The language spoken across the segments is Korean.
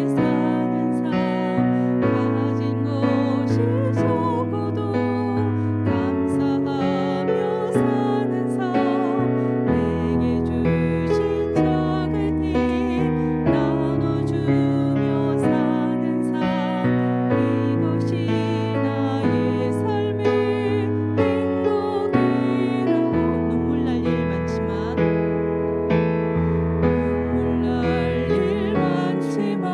사는 삶 가진 것이 적어도 감사하며 사는 삶 내게 주신 작은 힘 나눠주며 사는 삶 이것이 나의 삶의 행복이라고 눈물 날 일 많지만 눈물 날 일 많지만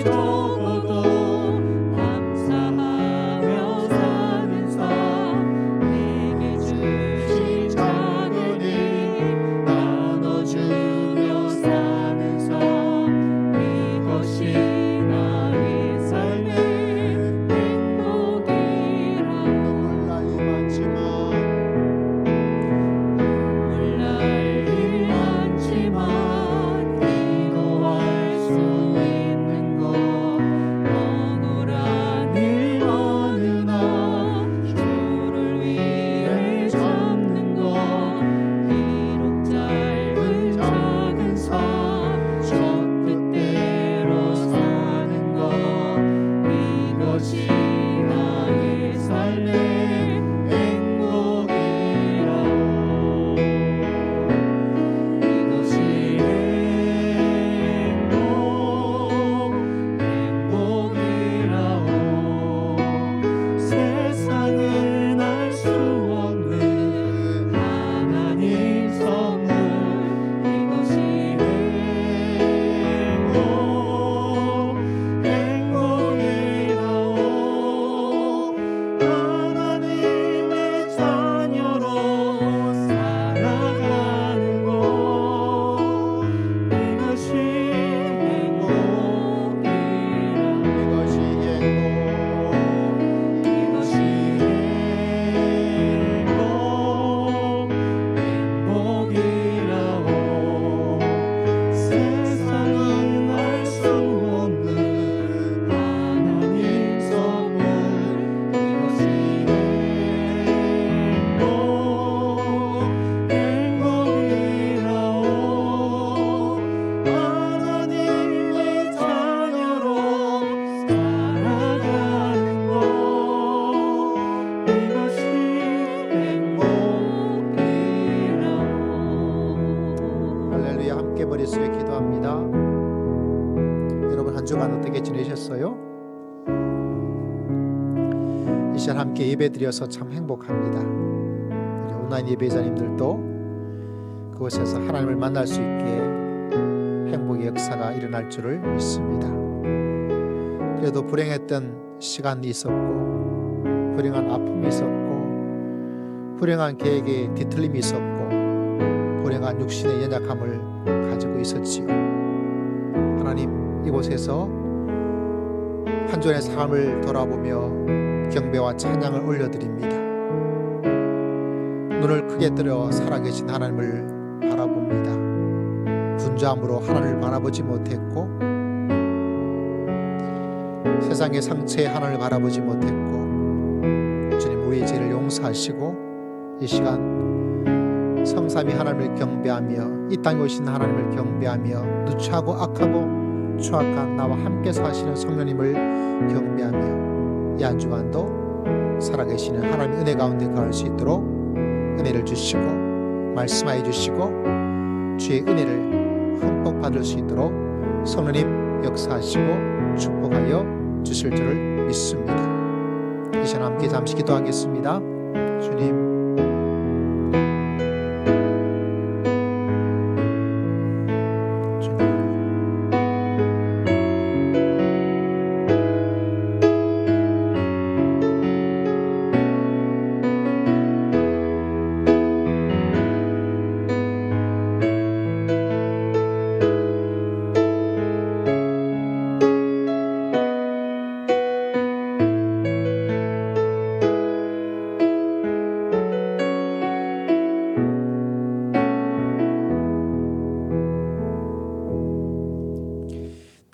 적어도 감사하며 사는 삶 내게 주신 작은 힘 나눠주며 사는 삶 이것이 나의 삶의 행복이라 눈물 날이 많지만 기도할 수 있는 것 억울한 일 많으나 주를 위해 참는 것 비록 짧은 작은 삶저 뜻대로 사는 것 이것이 나의 삶의 행복이라오 이것이 행복이라오 세상은 알 수 없는 하나님 선물 이것이 행복이라오 하나님의 자녀로 살아가는 것 이것이 행복이라 이것이 이것이 행복이라오 세상은 알 수 없는 하나님 선물 이것이 행복이라오 하나님의 자녀로 살아가는 것 이것이 행복이라오 할렐루야. 함께 머리 숙여 기도합니다. 여러분 한 주간 어떻게 지내셨어요? 이 시간 함께 예배드려서 참 행복합니다. 우리 온라인 예배자님들도 그곳에서 하나님을 만날 수 있게 행복의 역사가 일어날 줄을 믿습니다. 그래도 불행했던 시간이 있었고 불행한 아픔이 있었고 불행한 계획에 뒤틀림이 있었고 불행한 육신의 연약함을 가지고 있었지요. 하나님 이곳에서 한 주의 삶을 돌아보며 경배와 찬양을 올려드립니다. 눈을 크게 들어 살아계신 하나님을 바라봅니다. 분주함으로 하나님을 바라보지 못했고 세상의 상처에 하나님을 바라보지 못했고 주님 우리의 죄를 용서하시고 이 시간 성삼위 하나님을 경배하며 이 땅에 오신 하나님을 경배하며 누추하고 악하고 추악한 나와 함께 사시는 성령님을 경배하며 이 한 주간도 살아계시는 하나님의 은혜 가운데 가을 수 있도록 은혜를 주시고 말씀하여 주시고 주의 은혜를 흠뻑 받을 수 있도록 성령님 역사하시고 축복하여 주실 줄을 믿습니다. 이 시간 함께 잠시 기도하겠습니다. 주님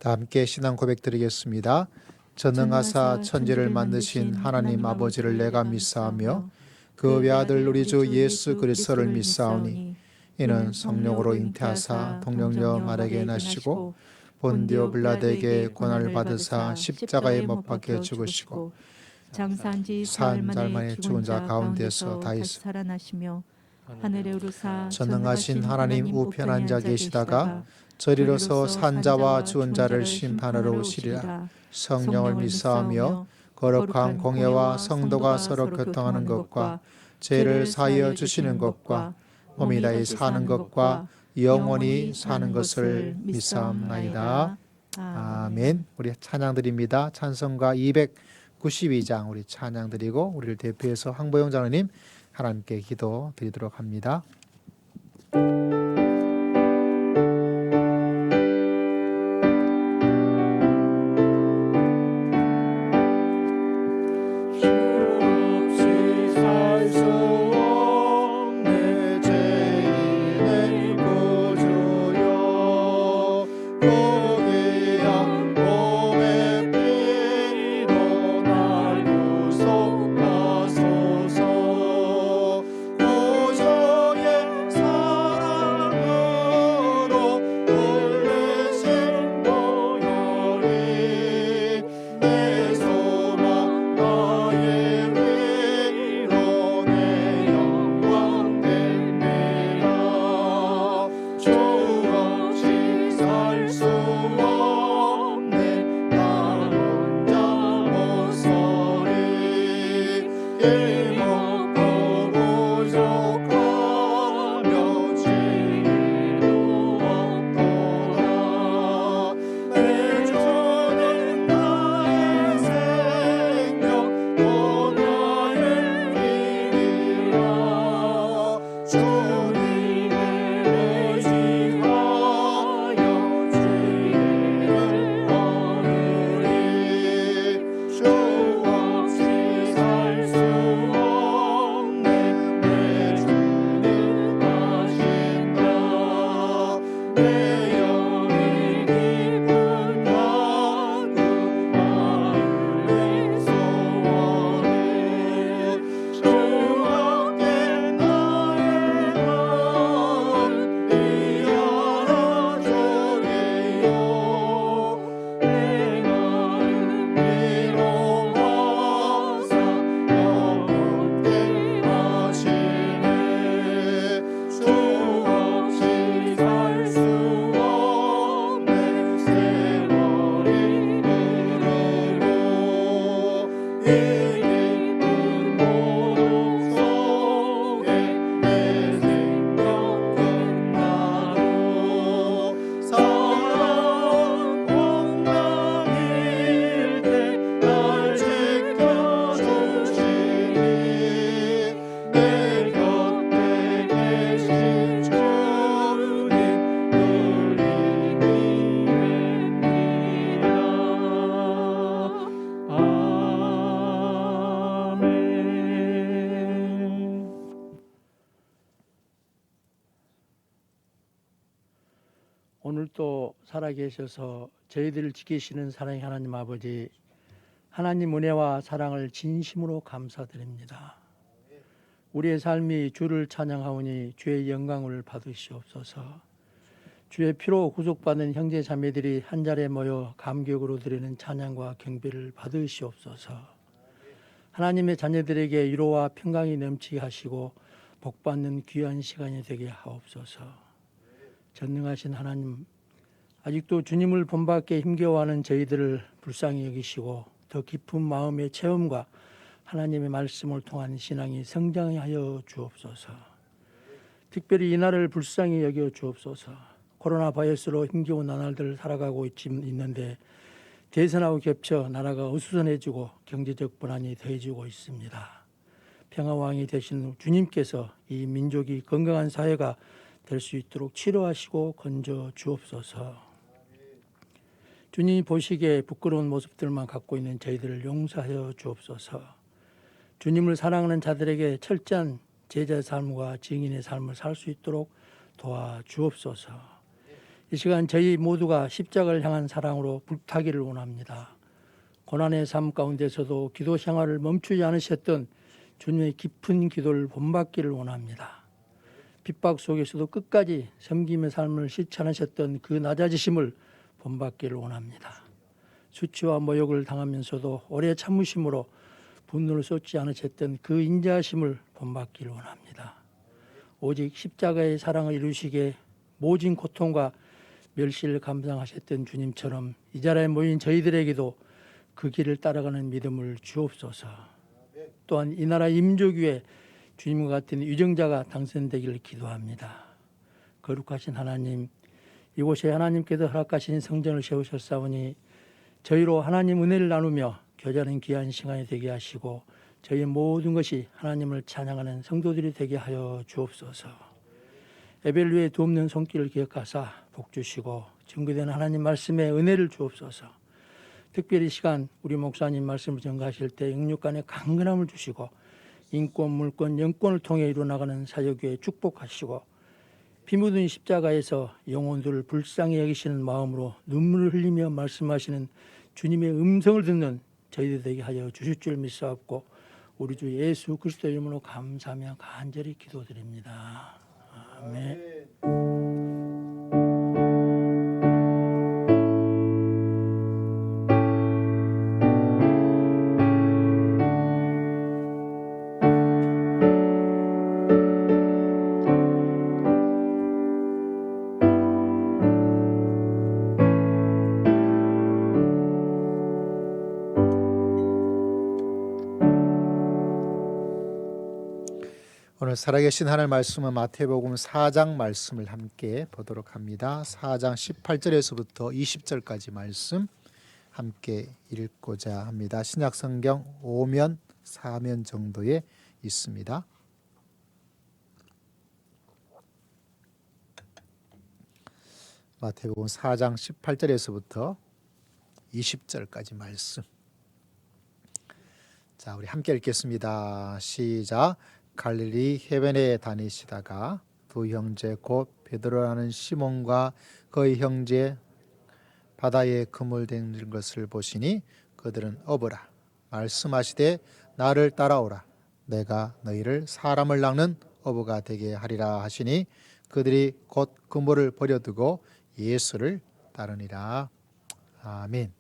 다 함께 신앙 고백 드리겠습니다. 전능하사 천지를 만드신 하나님 아버지를 내가 믿사오며 그 외아들 우리 주 예수 그리스도를 믿사오니 이는 성령으로 잉태하사 동정녀 마리아에게 나시고 본디오 빌라도에게 고난을 받으사 십자가에 못 박혀 죽으시고 장사한 지 사흘 사흘 만에 죽은 자 가운데서 다시 살아나시며 하늘에 오르사 전능하신 하나님 우편 앉아 계시다가 저리로서 산자와 죽은 자를 심판하러 오시리라. 성령을 믿사오며 거룩한 공예와 성도가 서로 교통하는 것과 죄를 사하여 주시는 것과 몸이 다히 사는 것과 영원히 사는 것을 믿사옵나이다. 아멘. 우리 찬양 드립니다. 찬송가 292장 우리 찬양 드리고 우리를 대표해서 황보영 장로님 하나님께 기도 드리도록 합니다. 오늘도 살아계셔서 저희들을 지키시는 사랑의 하나님 아버지, 하나님 은혜와 사랑을 진심으로 감사드립니다. 우리의 삶이 주를 찬양하오니 주의 영광을 받으시옵소서. 주의 피로 구속받은 형제 자매들이 한자리에 모여 감격으로 드리는 찬양과 경배를 받으시옵소서. 하나님의 자녀들에게 위로와 평강이 넘치게 하시고 복받는 귀한 시간이 되게 하옵소서. 전능하신 하나님, 아직도 주님을 본받게 힘겨워하는 저희들을 불쌍히 여기시고 더 깊은 마음의 체험과 하나님의 말씀을 통한 신앙이 성장하여 주옵소서. 특별히 이날을 불쌍히 여겨 주옵소서. 코로나 바이러스로 힘겨운 나날들을 살아가고 있는데 대선하고 겹쳐 나라가 어수선해지고 경제적 불안이 더해지고 있습니다. 평화왕이 되신 주님께서 이 민족이 건강한 사회가 될 수 있도록 치료하시고 건져 주옵소서. 주님이 보시기에 부끄러운 모습들만 갖고 있는 저희들을 용서하여 주옵소서. 주님을 사랑하는 자들에게 철저한 제자의 삶과 증인의 삶을 살 수 있도록 도와 주옵소서. 이 시간 저희 모두가 십자가를 향한 사랑으로 불타기를 원합니다. 고난의 삶 가운데서도 기도 생활을 멈추지 않으셨던 주님의 깊은 기도를 본받기를 원합니다. 핍박 속에서도 끝까지 섬김의 삶을 실천하셨던 그 낮아지심을 본받기를 원합니다. 수치와 모욕을 당하면서도 오래 참으심으로 분노를 쏟지 않으셨던 그 인자하심을 본받기를 원합니다. 오직 십자가의 사랑을 이루시기에 모진 고통과 멸시를 감당하셨던 주님처럼 이 자리에 모인 저희들에게도 그 길을 따라가는 믿음을 주옵소서. 또한 이 나라 임족 위에 주님과 같은 유정자가 당선되기를 기도합니다. 거룩하신 하나님, 이곳에 하나님께서 허락하신 성전을 세우셨사오니 저희로 하나님 은혜를 나누며 교제하는 귀한 시간이 되게 하시고 저희의 모든 것이 하나님을 찬양하는 성도들이 되게 하여 주옵소서. 예배를 위해 돕는 손길을 기억하사 복 주시고 증거되는 하나님 말씀에 은혜를 주옵소서. 특별히 이 시간 우리 목사님 말씀을 전가하실 때 영육간에 강건함을 주시고 인권, 물권, 영권을 통해 이루어나가는 사역에 축복하시고 피 묻은 십자가에서 영혼들을 불쌍히 여기시는 마음으로 눈물을 흘리며 말씀하시는 주님의 음성을 듣는 저희들 되게 하여 주실 줄 믿사옵고 우리 주 예수 그리스도 이름으로 감사하며 간절히 기도드립니다. 아멘. 오늘 살아계신 하나님 말씀은 마태복음 4장 말씀을 함께 보도록 합니다. 4장 18절에서부터 20절까지 말씀 함께 읽고자 합니다. 신약성경 5면 4면 정도에 있습니다. 마태복음 4장 18절에서부터 20절까지 말씀. 자, 우리 함께 읽겠습니다. 시작. 갈릴리 해변에 다니시다가 두 형제 곧 베드로라는 시몬과 그의 형제 바다에 그물 댄 것을 보시니 그들은 어부라. 말씀하시되 나를 따라오라. 내가 너희를 사람을 낚는 어부가 되게 하리라 하시니 그들이 곧 그물을 버려두고 예수를 따르니라. 아멘.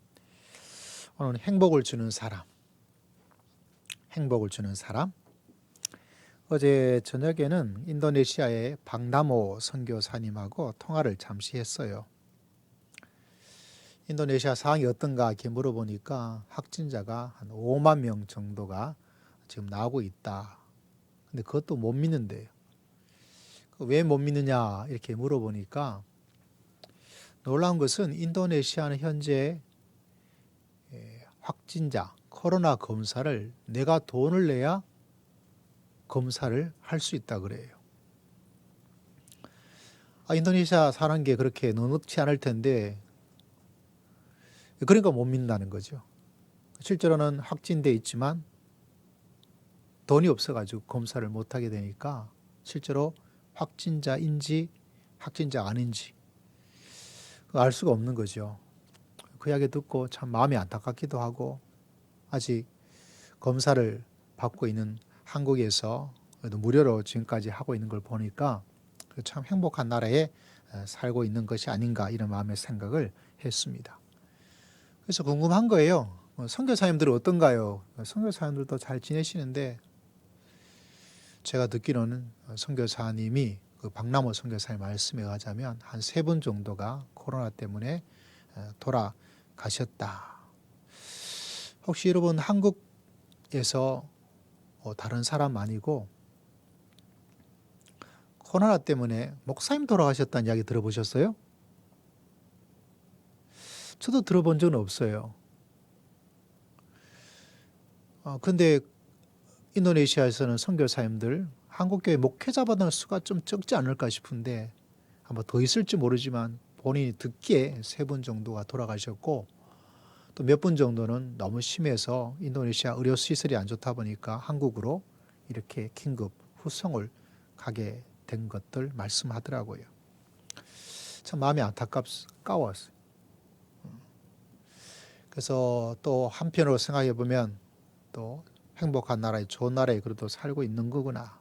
오늘 행복을 주는 사람. 행복을 주는 사람. 어제 저녁에는 인도네시아의 박나모 선교사님하고 통화를 잠시 했어요. 인도네시아 상황이 어떤가 이렇게 물어보니까 확진자가 한 5만 명 정도가 지금 나오고 있다. 근데 그것도 못 믿는데요. 왜 못 믿느냐 이렇게 물어보니까 놀라운 것은 인도네시아는 현재 확진자 코로나 검사를 내가 돈을 내야 검사를 할 수 있다 그래요. 인도네시아 사는 게 그렇게 넉넉지 않을 텐데 그러니까 못 믿는다는 거죠. 실제로는 확진돼 있지만 돈이 없어가지고 검사를 못하게 되니까 실제로 확진자인지 확진자 아닌지 알 수가 없는 거죠. 그 이야기 듣고 참 마음이 안타깝기도 하고 아직 검사를 받고 있는 한국에서 무료로 지금까지 하고 있는 걸 보니까 참 행복한 나라에 살고 있는 것이 아닌가 이런 마음의 생각을 했습니다. 그래서 궁금한 거예요. 선교사님들은 어떤가요? 선교사님들도 잘 지내시는데 제가 듣기로는 선교사님이 그 박나모 선교사님 말씀에 의하자면 한 3분 정도가 코로나 때문에 돌아가셨다. 혹시 여러분 한국에서 다른 사람 아니고 코로나 때문에 목사님 돌아가셨다는 이야기 들어보셨어요? 저도 들어본 적은 없어요. 근데 인도네시아에서는 선교사님들 한국교회 목회자보다는 수가 좀 적지 않을까 싶은데 아마 더 있을지 모르지만 본인이 듣기에 3분 정도가 돌아가셨고 또 몇 분 정도는 너무 심해서 인도네시아 의료시설이 안 좋다 보니까 한국으로 이렇게 긴급 후송을 가게 된 것들 말씀하더라고요. 참 마음이 안타까웠어요. 그래서 또 한편으로 생각해 보면 또 행복한 나라에 좋은 나라에 그래도 살고 있는 거구나.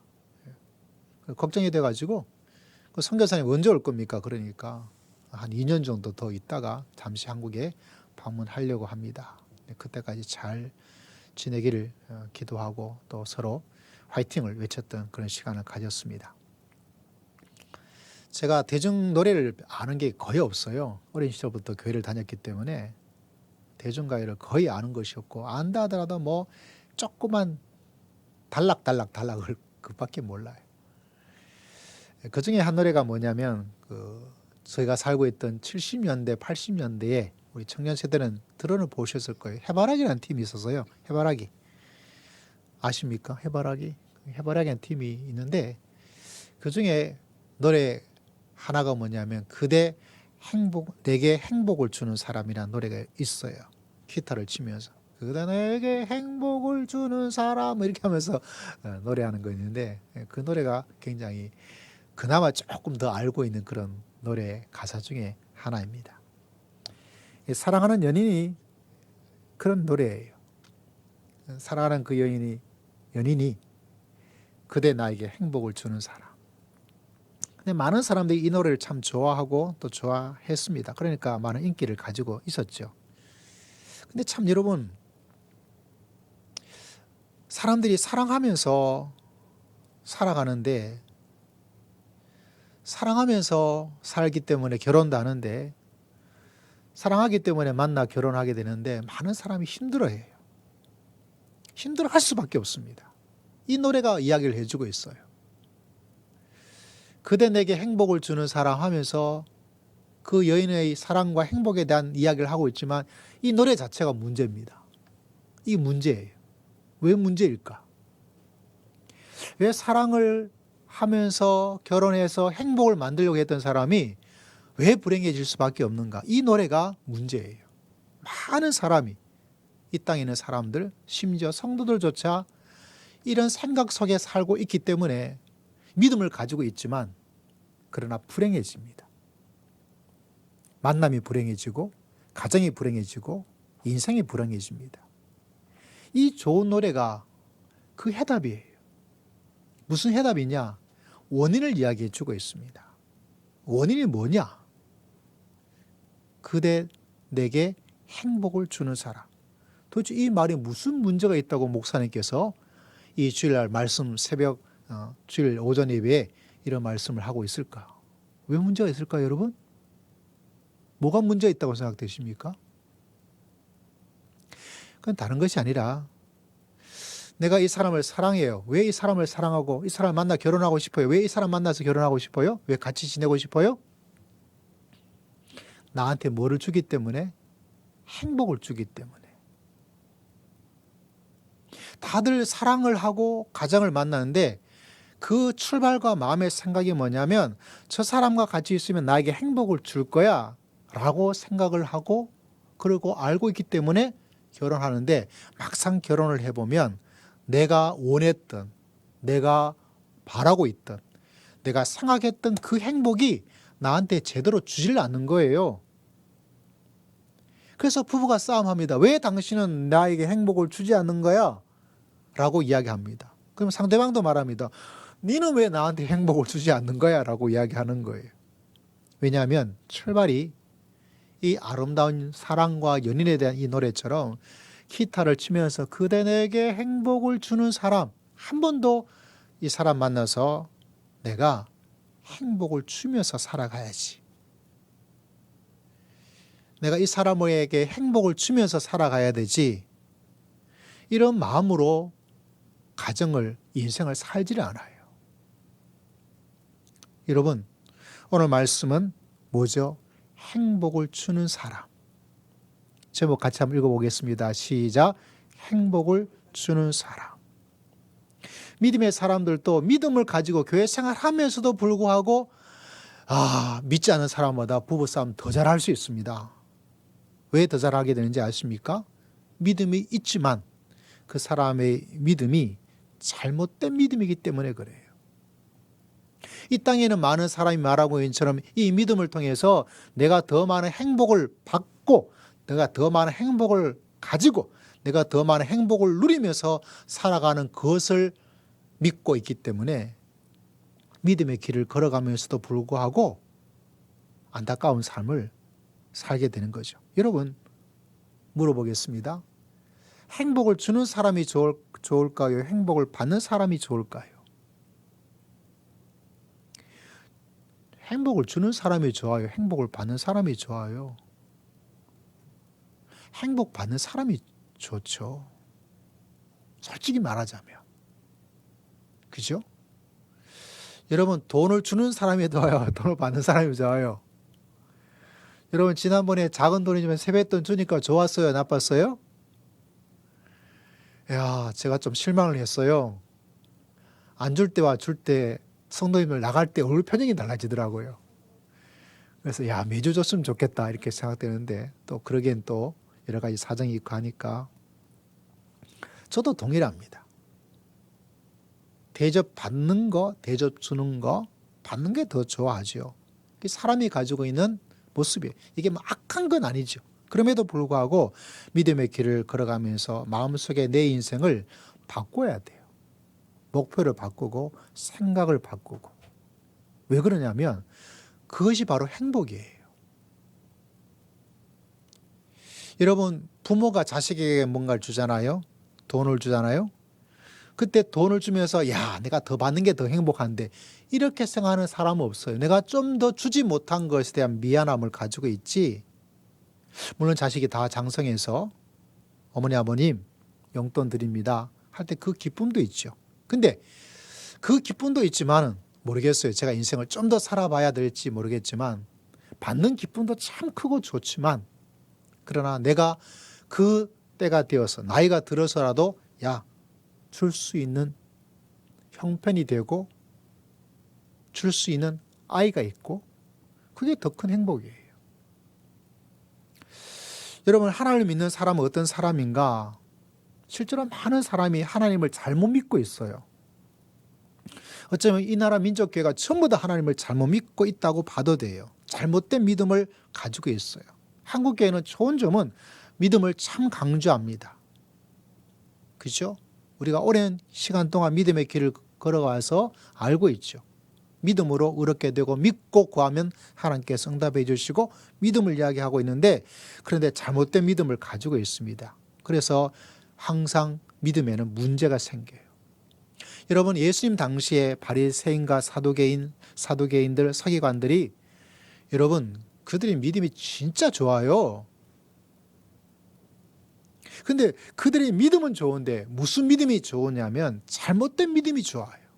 걱정이 돼가지고 그 선교사님 언제 올 겁니까? 그러니까 한 2년 정도 더 있다가 잠시 한국에 방문하려고 합니다. 그때까지 잘 지내기를 기도하고 또 서로 화이팅을 외쳤던 그런 시간을 가졌습니다. 제가 대중 노래를 아는 게 거의 없어요. 어린 시절부터 교회를 다녔기 때문에 대중가요를 거의 아는 것이었고 안다 하더라도 뭐 조그만 달락을 그밖에 몰라요. 그 중에 한 노래가 뭐냐면 그 저희가 살고 있던 70년대, 80년대에 우리 청년 세대는 들어는 보셨을 거예요. 해바라기라는 팀이 있었어요. 해바라기. 아십니까? 해바라기. 해바라기라는 팀이 있는데 그중에 노래 하나가 뭐냐면 그대 행복, 내게 행복을 주는 사람이라는 노래가 있어요. 기타를 치면서. 그대 내게 행복을 주는 사람 이렇게 하면서 노래하는 거 있는데 그 노래가 굉장히 그나마 조금 더 알고 있는 그런 노래 가사 중에 하나입니다. 사랑하는 연인이 그런 노래예요. 사랑하는 그 연인이 그대 나에게 행복을 주는 사람. 근데 많은 사람들이 이 노래를 참 좋아하고 또 좋아했습니다. 그러니까 많은 인기를 가지고 있었죠. 근데 참 여러분, 사람들이 사랑하면서 살아가는데 사랑하면서 살기 때문에 결혼도 하는데 사랑하기 때문에 만나 결혼하게 되는데 많은 사람이 힘들어해요. 힘들어할 수밖에 없습니다. 이 노래가 이야기를 해주고 있어요. 그대 내게 행복을 주는 사람 하면서 그 여인의 사랑과 행복에 대한 이야기를 하고 있지만 이 노래 자체가 문제입니다. 이게 문제예요. 왜 문제일까? 왜 사랑을 하면서 결혼해서 행복을 만들려고 했던 사람이 왜 불행해질 수밖에 없는가? 이 노래가 문제예요. 많은 사람이 이 땅에 있는 사람들, 심지어 성도들조차 이런 생각 속에 살고 있기 때문에 믿음을 가지고 있지만 그러나 불행해집니다. 만남이 불행해지고 가정이 불행해지고 인생이 불행해집니다. 이 좋은 노래가 그 해답이에요. 무슨 해답이냐? 원인을 이야기해 주고 있습니다. 원인이 뭐냐? 그대 내게 행복을 주는 사람. 도대체 이 말에 무슨 문제가 있다고 목사님께서 이 주일날 말씀 새벽 주일 오전 예배에 이런 말씀을 하고 있을까? 왜 문제가 있을까요, 여러분? 뭐가 문제가 있다고 생각되십니까? 그건 다른 것이 아니라 내가 이 사람을 사랑해요. 왜 이 사람을 사랑하고 이 사람을 만나 결혼하고 싶어요? 왜 이 사람 만나서 결혼하고 싶어요? 왜 같이 지내고 싶어요? 나한테 뭐를 주기 때문에? 행복을 주기 때문에. 다들 사랑을 하고 가정을 만나는데 그 출발과 마음의 생각이 뭐냐면 저 사람과 같이 있으면 나에게 행복을 줄 거야 라고 생각을 하고 그리고 알고 있기 때문에 결혼하는데 막상 결혼을 해보면 내가 원했던, 내가 바라고 있던, 내가 생각했던 그 행복이 나한테 제대로 주질 않는 거예요. 그래서 부부가 싸움합니다. 왜 당신은 나에게 행복을 주지 않는 거야? 라고 이야기합니다. 그럼 상대방도 말합니다. 너는 왜 나한테 행복을 주지 않는 거야? 라고 이야기하는 거예요. 왜냐하면 출발이 이 아름다운 사랑과 연인에 대한 이 노래처럼 기타를 치면서 그대 내게 행복을 주는 사람, 한 번도 이 사람 만나서 내가 행복을 주면서 살아가야지. 내가 이 사람에게 행복을 주면서 살아가야 되지. 이런 마음으로 가정을, 인생을 살지를 않아요. 여러분, 오늘 말씀은 뭐죠? 행복을 주는 사람. 제목 같이 한번 읽어보겠습니다. 시작. 행복을 주는 사람. 믿음의 사람들도 믿음을 가지고 교회 생활하면서도 불구하고 믿지 않는 사람보다 부부싸움 더 잘할 수 있습니다. 왜 더 잘하게 되는지 아십니까? 믿음이 있지만 그 사람의 믿음이 잘못된 믿음이기 때문에 그래요. 이 땅에는 많은 사람이 말하고 있는 것처럼 이 믿음을 통해서 내가 더 많은 행복을 받고 내가 더 많은 행복을 가지고 내가 더 많은 행복을 누리면서 살아가는 것을 믿고 있기 때문에 믿음의 길을 걸어가면서도 불구하고 안타까운 삶을 살게 되는 거죠. 여러분, 물어보겠습니다. 행복을 주는 사람이 좋을까요? 행복을 받는 사람이 좋을까요? 행복을 주는 사람이 좋아요? 행복을 받는 사람이 좋아요? 행복 받는 사람이 좋죠. 솔직히 말하자면. 그죠? 여러분, 돈을 주는 사람이 좋아요? 돈을 받는 사람이 좋아요? 여러분 지난번에 작은 돈이지만 세뱃돈 주니까 좋았어요? 나빴어요? 야, 제가 좀 실망을 했어요. 안 줄 때와 줄 때 성도님들 나갈 때 얼굴 표정이 달라지더라고요. 그래서 야, 매주 줬으면 좋겠다 이렇게 생각되는데 또 그러기엔 또 여러 가지 사정이 있고 하니까 저도 동일합니다. 대접 받는 거, 대접 주는 거 받는 게 더 좋아하죠. 사람이 가지고 있는 모습이 이게 뭐 악한 건 아니죠. 그럼에도 불구하고 믿음의 길을 걸어가면서 마음속에 내 인생을 바꿔야 돼요. 목표를 바꾸고 생각을 바꾸고. 왜 그러냐면 그것이 바로 행복이에요. 여러분 부모가 자식에게 뭔가를 주잖아요. 돈을 주잖아요. 그때 돈을 주면서 야, 내가 더 받는 게 더 행복한데 이렇게 생각하는 사람은 없어요. 내가 좀 더 주지 못한 것에 대한 미안함을 가지고 있지. 물론 자식이 다 장성해서 어머니 아버님 용돈 드립니다 할 때 그 기쁨도 있죠. 근데 그 기쁨도 있지만은 모르겠어요. 제가 인생을 좀 더 살아봐야 될지 모르겠지만 받는 기쁨도 참 크고 좋지만 그러나 내가 그 때가 되어서 나이가 들어서라도 야, 줄 수 있는 형편이 되고 줄 수 있는 아이가 있고 그게 더 큰 행복이에요. 여러분 하나님을 믿는 사람은 어떤 사람인가? 실제로 많은 사람이 하나님을 잘못 믿고 있어요. 어쩌면 이 나라 민족교회가 전부 다 하나님을 잘못 믿고 있다고 봐도 돼요. 잘못된 믿음을 가지고 있어요. 한국교회는 좋은 점은 믿음을 참 강조합니다. 그죠? 우리가 오랜 시간 동안 믿음의 길을 걸어가서 알고 있죠. 믿음으로 의롭게 되고 믿고 구하면 하나님께서 응답해 주시고 믿음을 이야기하고 있는데 그런데 잘못된 믿음을 가지고 있습니다. 그래서 항상 믿음에는 문제가 생겨요. 여러분 예수님 당시에 바리새인과 사두개인들 서기관들이 여러분 그들의 믿음이 진짜 좋아요. 근데 그들의 믿음은 좋은데 무슨 믿음이 좋으냐면 잘못된 믿음이 좋아요.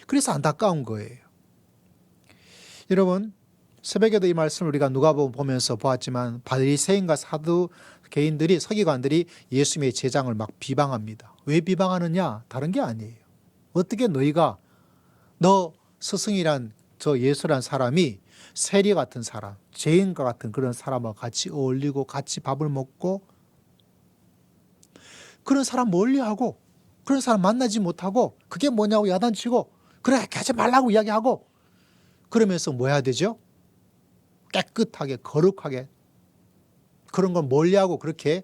그래서 안타까운 거예요. 여러분 새벽에도 이 말씀을 우리가 누가복음 보면서 보았지만 바리새인과 사두개인들이 서기관들이 예수님의 제장을 막 비방합니다. 왜 비방하느냐? 다른 게 아니에요. 어떻게 너희가 너 스승이란 저 예수란 사람이 세리 같은 사람, 죄인과 같은 그런 사람과 같이 어울리고 같이 밥을 먹고 그런 사람 멀리하고 그런 사람 만나지 못하고 그게 뭐냐고 야단치고 그래 하지 말라고 이야기하고 그러면서 뭐 해야 되죠? 깨끗하게 거룩하게 그런 걸 멀리하고 그렇게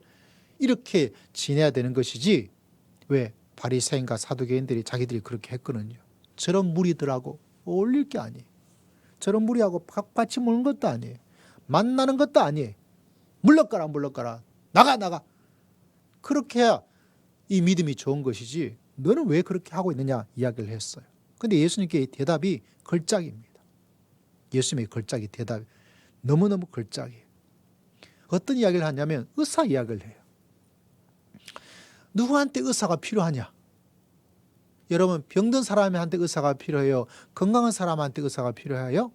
이렇게 지내야 되는 것이지 왜 바리새인과 사두개인들이 자기들이 그렇게 했거든요. 저런 무리들하고 어울릴 게 아니에요. 저런 무리하고 같이 먹는 것도 아니에요. 만나는 것도 아니에요. 물러가라 나가 그렇게 해야 이 믿음이 좋은 것이지 너는 왜 그렇게 하고 있느냐 이야기를 했어요. 그런데 예수님께 대답이 걸작입니다. 예수님의 걸작이 대답이 너무너무 걸작이에요. 어떤 이야기를 하냐면 의사 이야기를 해요. 누구한테 의사가 필요하냐? 여러분 병든 사람한테 의사가 필요해요? 건강한 사람한테 의사가 필요해요?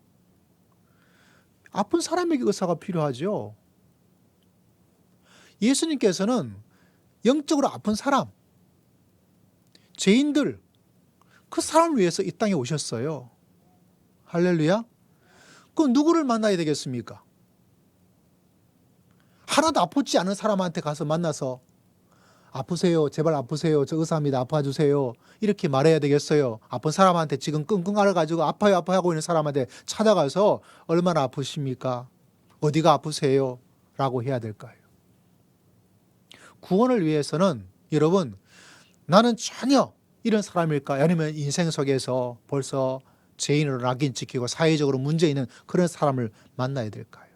아픈 사람에게 의사가 필요하죠. 예수님께서는 영적으로 아픈 사람, 죄인들 그 사람을 위해서 이 땅에 오셨어요. 할렐루야. 그럼 누구를 만나야 되겠습니까? 하나도 아프지 않은 사람한테 가서 만나서 아프세요. 제발 아프세요. 저 의사입니다. 아파주세요. 이렇게 말해야 되겠어요. 아픈 사람한테 지금 끙끙 앓아가지고 아파요 하고 있는 사람한테 찾아가서 얼마나 아프십니까? 어디가 아프세요? 라고 해야 될까요? 구원을 위해서는 여러분 나는 전혀 이런 사람일까? 아니면 인생 속에서 벌써 죄인으로 낙인 찍히고 사회적으로 문제 있는 그런 사람을 만나야 될까요?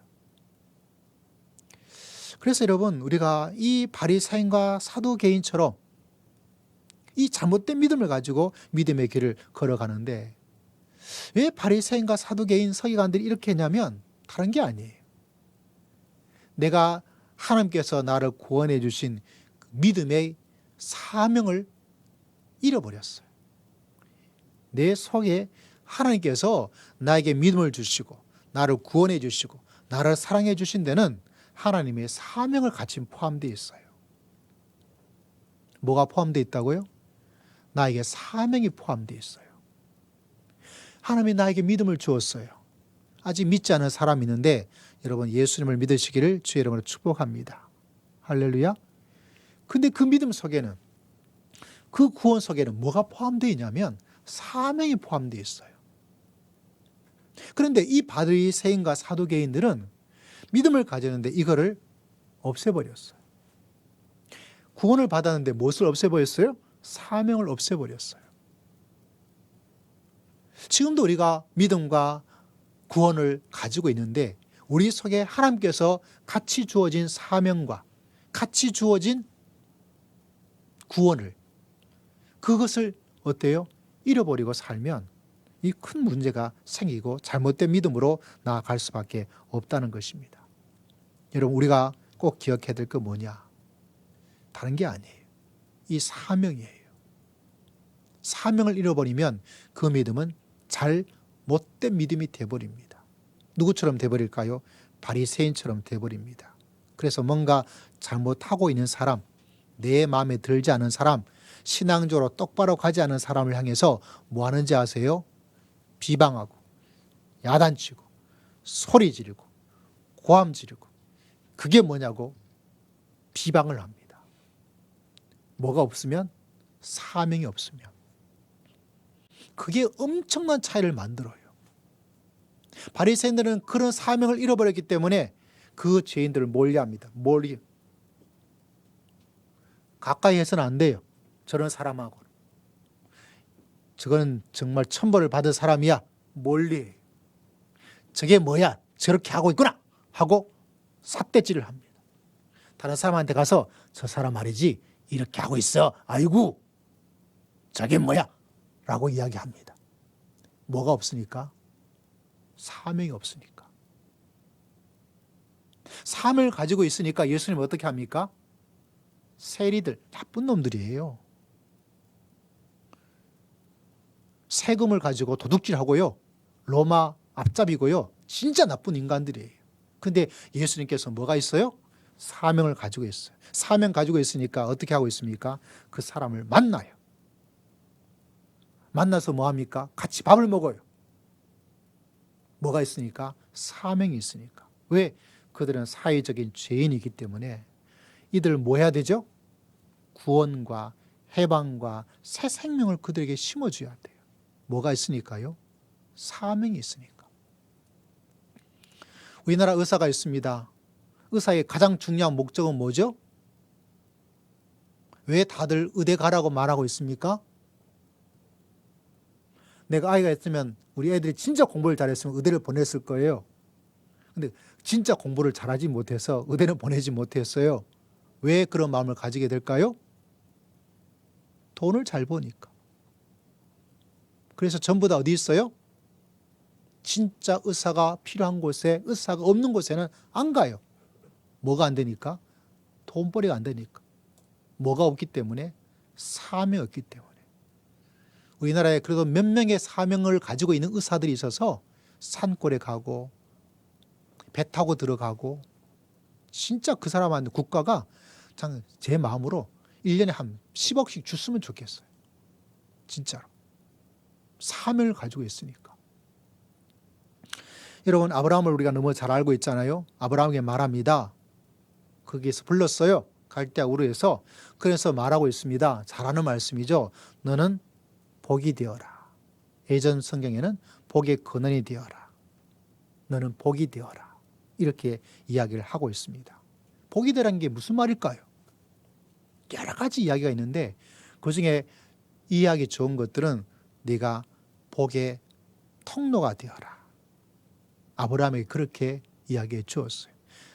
그래서 여러분 우리가 이 바리새인과 사두개인처럼 이 잘못된 믿음을 가지고 믿음의 길을 걸어가는데 왜 바리새인과 사두개인 서기관들이 이렇게 했냐면 다른 게 아니에요. 내가 하나님께서 나를 구원해 주신 믿음의 사명을 잃어버렸어요. 내 속에 하나님께서 나에게 믿음을 주시고 나를 구원해 주시고 나를 사랑해 주신 데는 하나님의 사명을 같이 포함되어 있어요. 뭐가 포함되어 있다고요? 나에게 사명이 포함되어 있어요. 하나님이 나에게 믿음을 주었어요. 아직 믿지 않은 사람이 있는데 여러분 예수님을 믿으시기를 주의 이름으로 축복합니다. 할렐루야. 근데 그 믿음 속에는, 그 구원 속에는 뭐가 포함되어 있냐면 사명이 포함되어 있어요. 그런데 이 바리새인과 사두개인들은 믿음을 가졌는데 이거를 없애버렸어요. 구원을 받았는데 무엇을 없애버렸어요? 사명을 없애버렸어요. 지금도 우리가 믿음과 구원을 가지고 있는데 우리 속에 하나님께서 같이 주어진 사명과 같이 주어진 구원을, 그것을 어때요? 잃어버리고 살면 이 큰 문제가 생기고 잘못된 믿음으로 나아갈 수밖에 없다는 것입니다. 여러분, 우리가 꼭 기억해야 될 거 뭐냐? 다른 게 아니에요. 이 사명이에요. 사명을 잃어버리면 그 믿음은 잘못된 믿음이 되어버립니다. 누구처럼 되어버릴까요? 바리새인처럼 되어버립니다. 그래서 뭔가 잘못하고 있는 사람, 내 마음에 들지 않은 사람, 신앙적으로 똑바로 가지 않은 사람을 향해서 뭐 하는지 아세요? 비방하고 야단치고 소리 지르고 고함 지르고, 그게 뭐냐고? 비방을 합니다. 뭐가 없으면? 사명이 없으면. 그게 엄청난 차이를 만들어요. 바리새인들은 그런 사명을 잃어버렸기 때문에 그 죄인들을 멀리합니다. 멀리. 가까이 해서는 안 돼요. 저런 사람하고. 저거는 정말 천벌을 받을 사람이야. 멀리. 저게 뭐야? 저렇게 하고 있구나 하고 삿대질을 합니다. 다른 사람한테 가서 저 사람 말이지 이렇게 하고 있어. 아이고 저게 뭐야? 라고 이야기합니다. 뭐가 없으니까? 사명이 없으니까. 사명을 가지고 있으니까 예수님은 어떻게 합니까? 세리들, 나쁜 놈들이에요. 세금을 가지고 도둑질하고요, 로마 앞잡이고요, 진짜 나쁜 인간들이에요. 근데 예수님께서 뭐가 있어요? 사명을 가지고 있어요. 사명 가지고 있으니까 어떻게 하고 있습니까? 그 사람을 만나요. 만나서 뭐 합니까? 같이 밥을 먹어요. 뭐가 있으니까? 사명이 있으니까. 왜? 그들은 사회적인 죄인이기 때문에 이들 뭐 해야 되죠? 구원과 해방과 새 생명을 그들에게 심어줘야 돼요. 뭐가 있으니까요? 사명이 있으니까. 우리나라 의사가 있습니다. 의사의 가장 중요한 목적은 뭐죠? 왜 다들 의대 가라고 말하고 있습니까? 내가 아이가 있으면 우리 애들이 진짜 공부를 잘했으면 의대를 보냈을 거예요. 근데 진짜 공부를 잘하지 못해서 의대는 보내지 못했어요. 왜 그런 마음을 가지게 될까요? 돈을 잘 버니까. 그래서 전부 다 어디 있어요? 진짜 의사가 필요한 곳에, 의사가 없는 곳에는 안 가요. 뭐가 안 되니까? 돈벌이가 안 되니까. 뭐가 없기 때문에? 사명이 없기 때문에. 우리나라에 그래도 몇 명의 사명을 가지고 있는 의사들이 있어서 산골에 가고 배 타고 들어가고, 진짜 그 사람한테 국가가 제 마음으로 1년에 한 10억씩 줬으면 좋겠어요. 진짜로. 사명을 가지고 있으니까. 여러분, 아브라함을 우리가 너무 잘 알고 있잖아요. 아브라함에게 말합니다. 거기에서 불렀어요. 갈대아 우르에서. 그래서 말하고 있습니다. 잘하는 말씀이죠. 너는 복이 되어라. 예전 성경에는 복의 근원이 되어라. 너는 복이 되어라. 이렇게 이야기를 하고 있습니다. 복이 되라는 게 무슨 말일까요? 여러 가지 이야기가 있는데 그중에 이해하기 좋은 것들은 네가 복의 통로가 되어라. 아브라함에게 그렇게 이야기해 주었어요.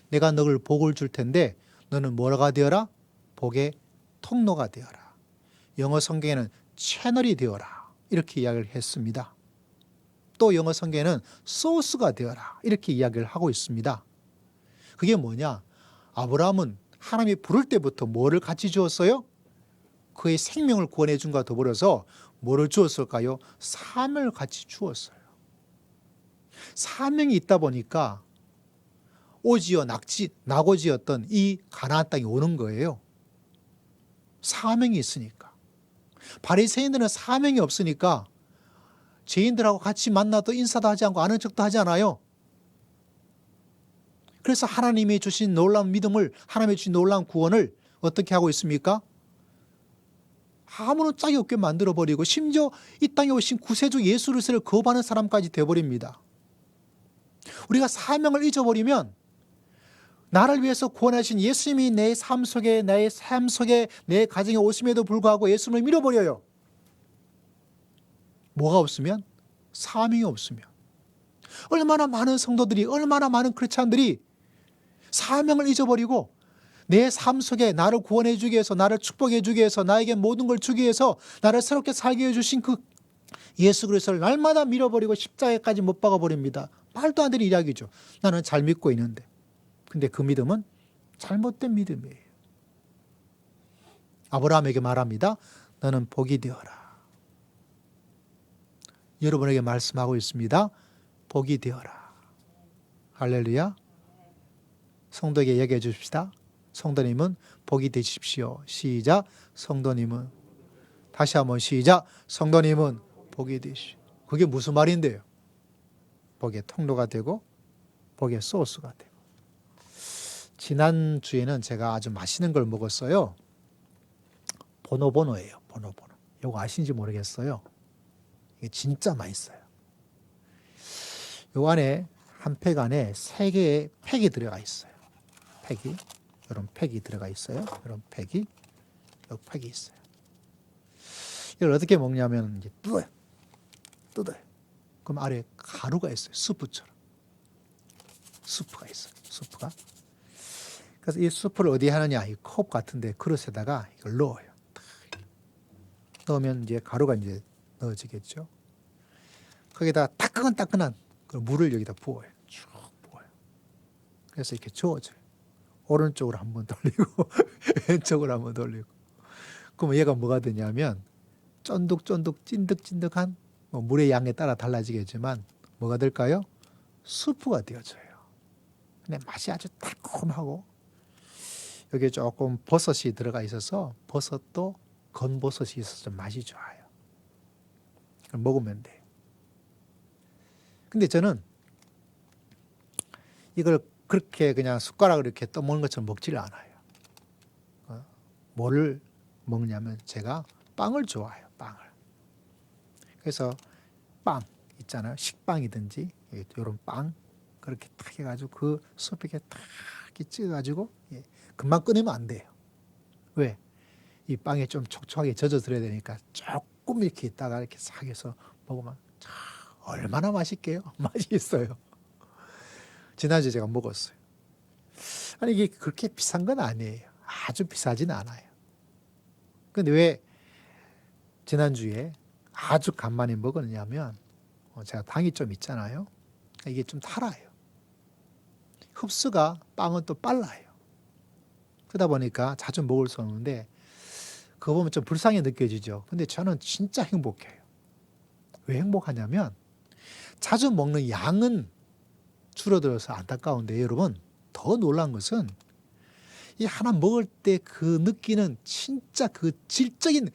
내가 너를 복을 줄 텐데 너는 뭐가 되어라? 복의 통로가 되어라. 영어 성경에는 채널이 되어라. 이렇게 이야기를 했습니다. 또 영어 성경에는 소스가 되어라. 이렇게 이야기를 하고 있습니다. 그게 뭐냐? 아브라함은 하나님이 부를 때부터 뭐를 같이 주었어요? 그의 생명을 구원해 준과 더불어서 뭐를 주었을까요? 사명을 같이 주었어요. 사명이 있다 보니까 오지어 낙오지었던 이 가나안 땅에 오는 거예요. 사명이 있으니까. 바리새인들은 사명이 없으니까 죄인들하고 같이 만나도 인사도 하지 않고 아는 척도 하지 않아요. 그래서 하나님이 주신 놀라운 믿음을, 하나님이 주신 놀라운 구원을 어떻게 하고 있습니까? 아무런 짝이 없게 만들어버리고 심지어 이 땅에 오신 구세주 예수 그리스도를 거부하는 사람까지 되어버립니다. 우리가 사명을 잊어버리면 나를 위해서 구원하신 예수님이 내 삶 속에, 나의 삶 속에, 내 가정에 오심에도 불구하고 예수님을 밀어버려요. 뭐가 없으면? 사명이 없으면. 얼마나 많은 성도들이, 얼마나 많은 크리스찬들이 사명을 잊어버리고 내 삶 속에 나를 구원해 주기 위해서, 나를 축복해 주기 위해서, 나에게 모든 걸 주기 위해서 나를 새롭게 살게 해주신 그 예수 그리스도를 날마다 밀어버리고 십자가까지 못 박아버립니다. 말도 안 되는 이야기죠. 나는 잘 믿고 있는데. 근데 그 믿음은 잘못된 믿음이에요. 아브라함에게 말합니다. 너는 복이 되어라. 여러분에게 말씀하고 있습니다. 복이 되어라. 할렐루야. 성도에게 얘기해 주십시다. 성도님은 복이 되십시오. 시작. 성도님은, 다시 한번 시작. 성도님은 복이 되십시오. 그게 무슨 말인데요? 복의 통로가 되고 복의 소스가 되고. 지난주에는 제가 아주 맛있는 걸 먹었어요. 보노보노예요. 보노보노. 이거 아시는지 모르겠어요. 이게 진짜 맛있어요. 요 안에 한 팩 안에 3개의 팩이 들어가 있어요. 팩이. 이런 팩이 들어가 있어요. 이런 팩이. 요 팩이 있어요. 이걸 어떻게 먹냐면 이제 뜯어요. 그럼 아래에 가루가 있어요. 스프처럼. 스프가 있어요. 스프가. 그래서 이 스프를 어디에 하느냐? 이 컵 같은데 그릇에다가 이걸 넣어요. 넣으면 이제 가루가 이제 넣어지겠죠. 거기다 따끈따끈한 그 물을 여기다 부어요. 쭉 부어요. 그래서 이렇게 저어줘요. 오른쪽으로 한번 돌리고 왼쪽으로 한번 돌리고. 그러면 얘가 뭐가 되냐면 쫀득쫀득 찐득찐득한, 뭐 물의 양에 따라 달라지겠지만 뭐가 될까요? 수프가 되어져요. 근데 맛이 아주 달콤하고 여기에 조금 버섯이 들어가 있어서 버섯도 건버섯이 있어서 맛이 좋아요. 먹으면 돼요. 근데 저는 이걸 그렇게 그냥 숟가락으로 이렇게 떠먹는 것처럼 먹지를 않아요. 뭐를 먹냐면 제가 빵을 좋아해요. 빵을. 그래서 빵 있잖아요. 식빵이든지 이런 빵 그렇게 탁 해가지고 그 수프에 탁 찍어가지고 금방 꺼내면 안 돼요. 왜? 이 빵에 좀 촉촉하게 젖어들어야 되니까 조금 이렇게 있다가 이렇게 싹 해서 먹으면 참 얼마나 맛있게요. 맛이 있어요. 지난주에 제가 먹었어요. 아니 이게 그렇게 비싼 건 아니에요. 아주 비싸진 않아요. 근데 왜 지난주에 아주 간만에 먹었냐면 제가 당이 좀 있잖아요. 이게 좀 달아요. 흡수가 빵은 또 빨라요. 그러다 보니까 자주 먹을 수 없는데 그거 보면 좀 불쌍히 느껴지죠. 근데 저는 진짜 행복해요. 왜 행복하냐면 자주 먹는 양은 줄어들어서 안타까운데 여러분 더 놀란 것은 이 하나 먹을 때 그 느끼는 진짜 그 질적인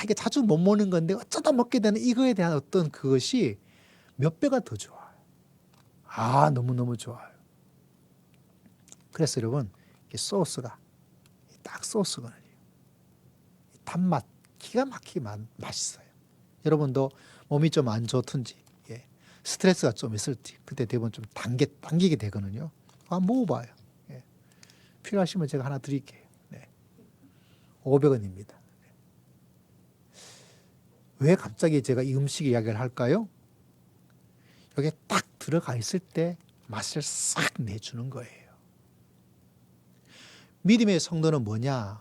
이게 자주 못 먹는 건데 어쩌다 먹게 되는 이거에 대한 어떤 그것이 몇 배가 더 좋아요. 너무너무 좋아요. 그래서 여러분 이 소스가 딱 소스거든요. 단맛 기가 막히게 맛있어요. 여러분도 몸이 좀 안 좋든지 스트레스가 좀 있을 때 그때 대부분 좀 당기게 되거든요. 먹어봐요. 필요하시면 제가 하나 드릴게요. 500원입니다. 왜 갑자기 제가 이 음식 이야기를 할까요? 여기에 딱 들어가 있을 때 맛을 싹 내주는 거예요. 믿음의 성도는 뭐냐?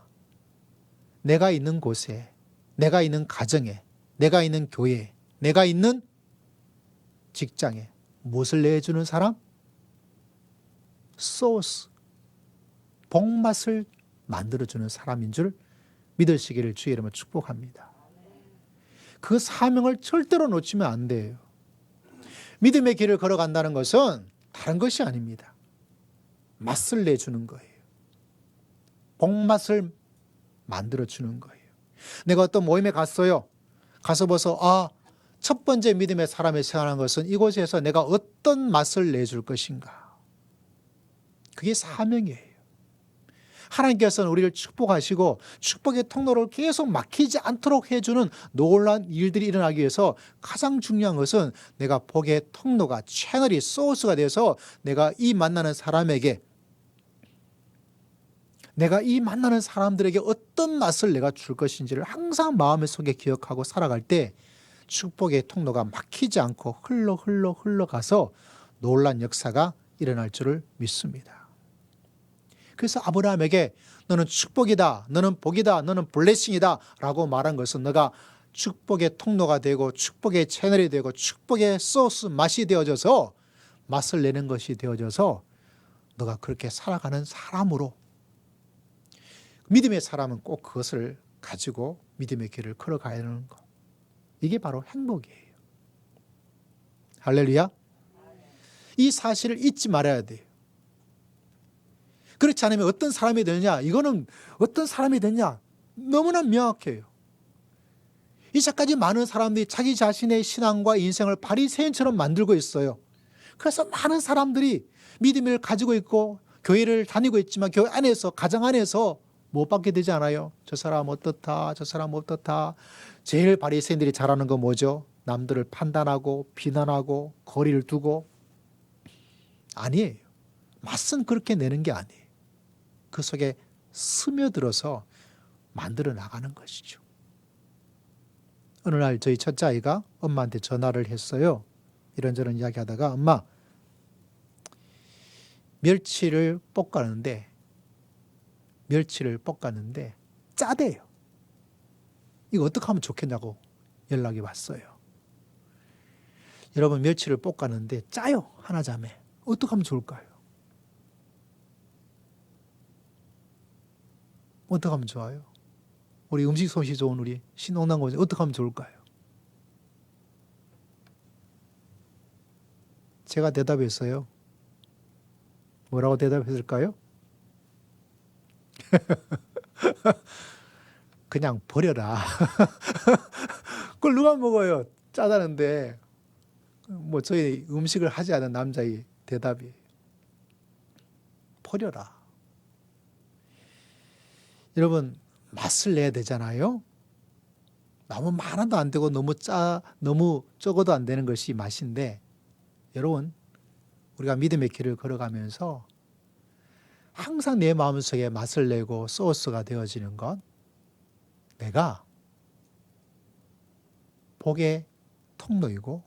내가 있는 곳에, 내가 있는 가정에, 내가 있는 교회에, 내가 있는 직장에 무엇을 내주는 사람? 소스, 복맛을 만들어주는 사람인 줄 믿으시기를 주의 이름으로 축복합니다. 그 사명을 절대로 놓치면 안 돼요. 믿음의 길을 걸어간다는 것은 다른 것이 아닙니다. 맛을 내주는 거예요. 복맛을 만들어주는 거예요. 내가 어떤 모임에 갔어요. 가서 벌써 첫 번째 믿음의 사람이 생각하는 것은 이곳에서 내가 어떤 맛을 내줄 것인가. 그게 사명이에요. 하나님께서는 우리를 축복하시고 축복의 통로를 계속 막히지 않도록 해주는 놀라운 일들이 일어나기 위해서 가장 중요한 것은 내가 복의 통로가 채널이 소스가 돼서 내가 이 만나는 사람들에게 어떤 맛을 내가 줄 것인지를 항상 마음속에 기억하고 살아갈 때 축복의 통로가 막히지 않고 흘러가서 놀라운 역사가 일어날 줄을 믿습니다. 그래서 아브라함에게 너는 축복이다, 너는 복이다, 너는 블레싱이다 라고 말한 것은 너가 축복의 통로가 되고 축복의 채널이 되고 축복의 소스 맛이 되어져서 맛을 내는 것이 되어져서 너가 그렇게 살아가는 사람으로, 믿음의 사람은 꼭 그것을 가지고 믿음의 길을 걸어가야 하는 것. 이게 바로 행복이에요. 할렐루야. 이 사실을 잊지 말아야 돼요. 그렇지 않으면 어떤 사람이 되느냐, 이거는 어떤 사람이 되느냐 너무나 명확해요. 이제까지 많은 사람들이 자기 자신의 신앙과 인생을 바리새인처럼 만들고 있어요. 그래서 많은 사람들이 믿음을 가지고 있고 교회를 다니고 있지만 교회 안에서, 가정 안에서 못 받게 되지 않아요? 저 사람 어떻다, 저 사람 어떻다. 제일 바리새인들이 잘하는 건 뭐죠? 남들을 판단하고 비난하고 거리를 두고. 아니에요. 맛은 그렇게 내는 게 아니에요. 그 속에 스며들어서 만들어 나가는 것이죠. 어느 날 저희 첫째 아이가 엄마한테 전화를 했어요. 이런저런 이야기하다가 엄마, 멸치를 볶았는데 짜대요. 이거 어떻게 하면 좋겠냐고 연락이 왔어요. 여러분, 멸치를 볶았는데 짜요. 하나자매. 어떻게 하면 좋을까요? 어떻게 하면 좋아요? 우리 음식 솜씨 좋은 우리 신농남고생 어떻게 하면 좋을까요? 제가 대답했어요. 뭐라고 대답했을까요? 그냥 버려라. 그걸 누가 먹어요? 짜다는데. 저희 음식을 하지 않은 남자의 대답이 버려라. 여러분, 맛을 내야 되잖아요. 너무 많아도 안 되고 너무 적어도 안 되는 것이 맛인데, 여러분, 우리가 믿음의 길을 걸어가면서 항상 내 마음속에 맛을 내고 소스가 되어지는 것, 내가 복의 통로이고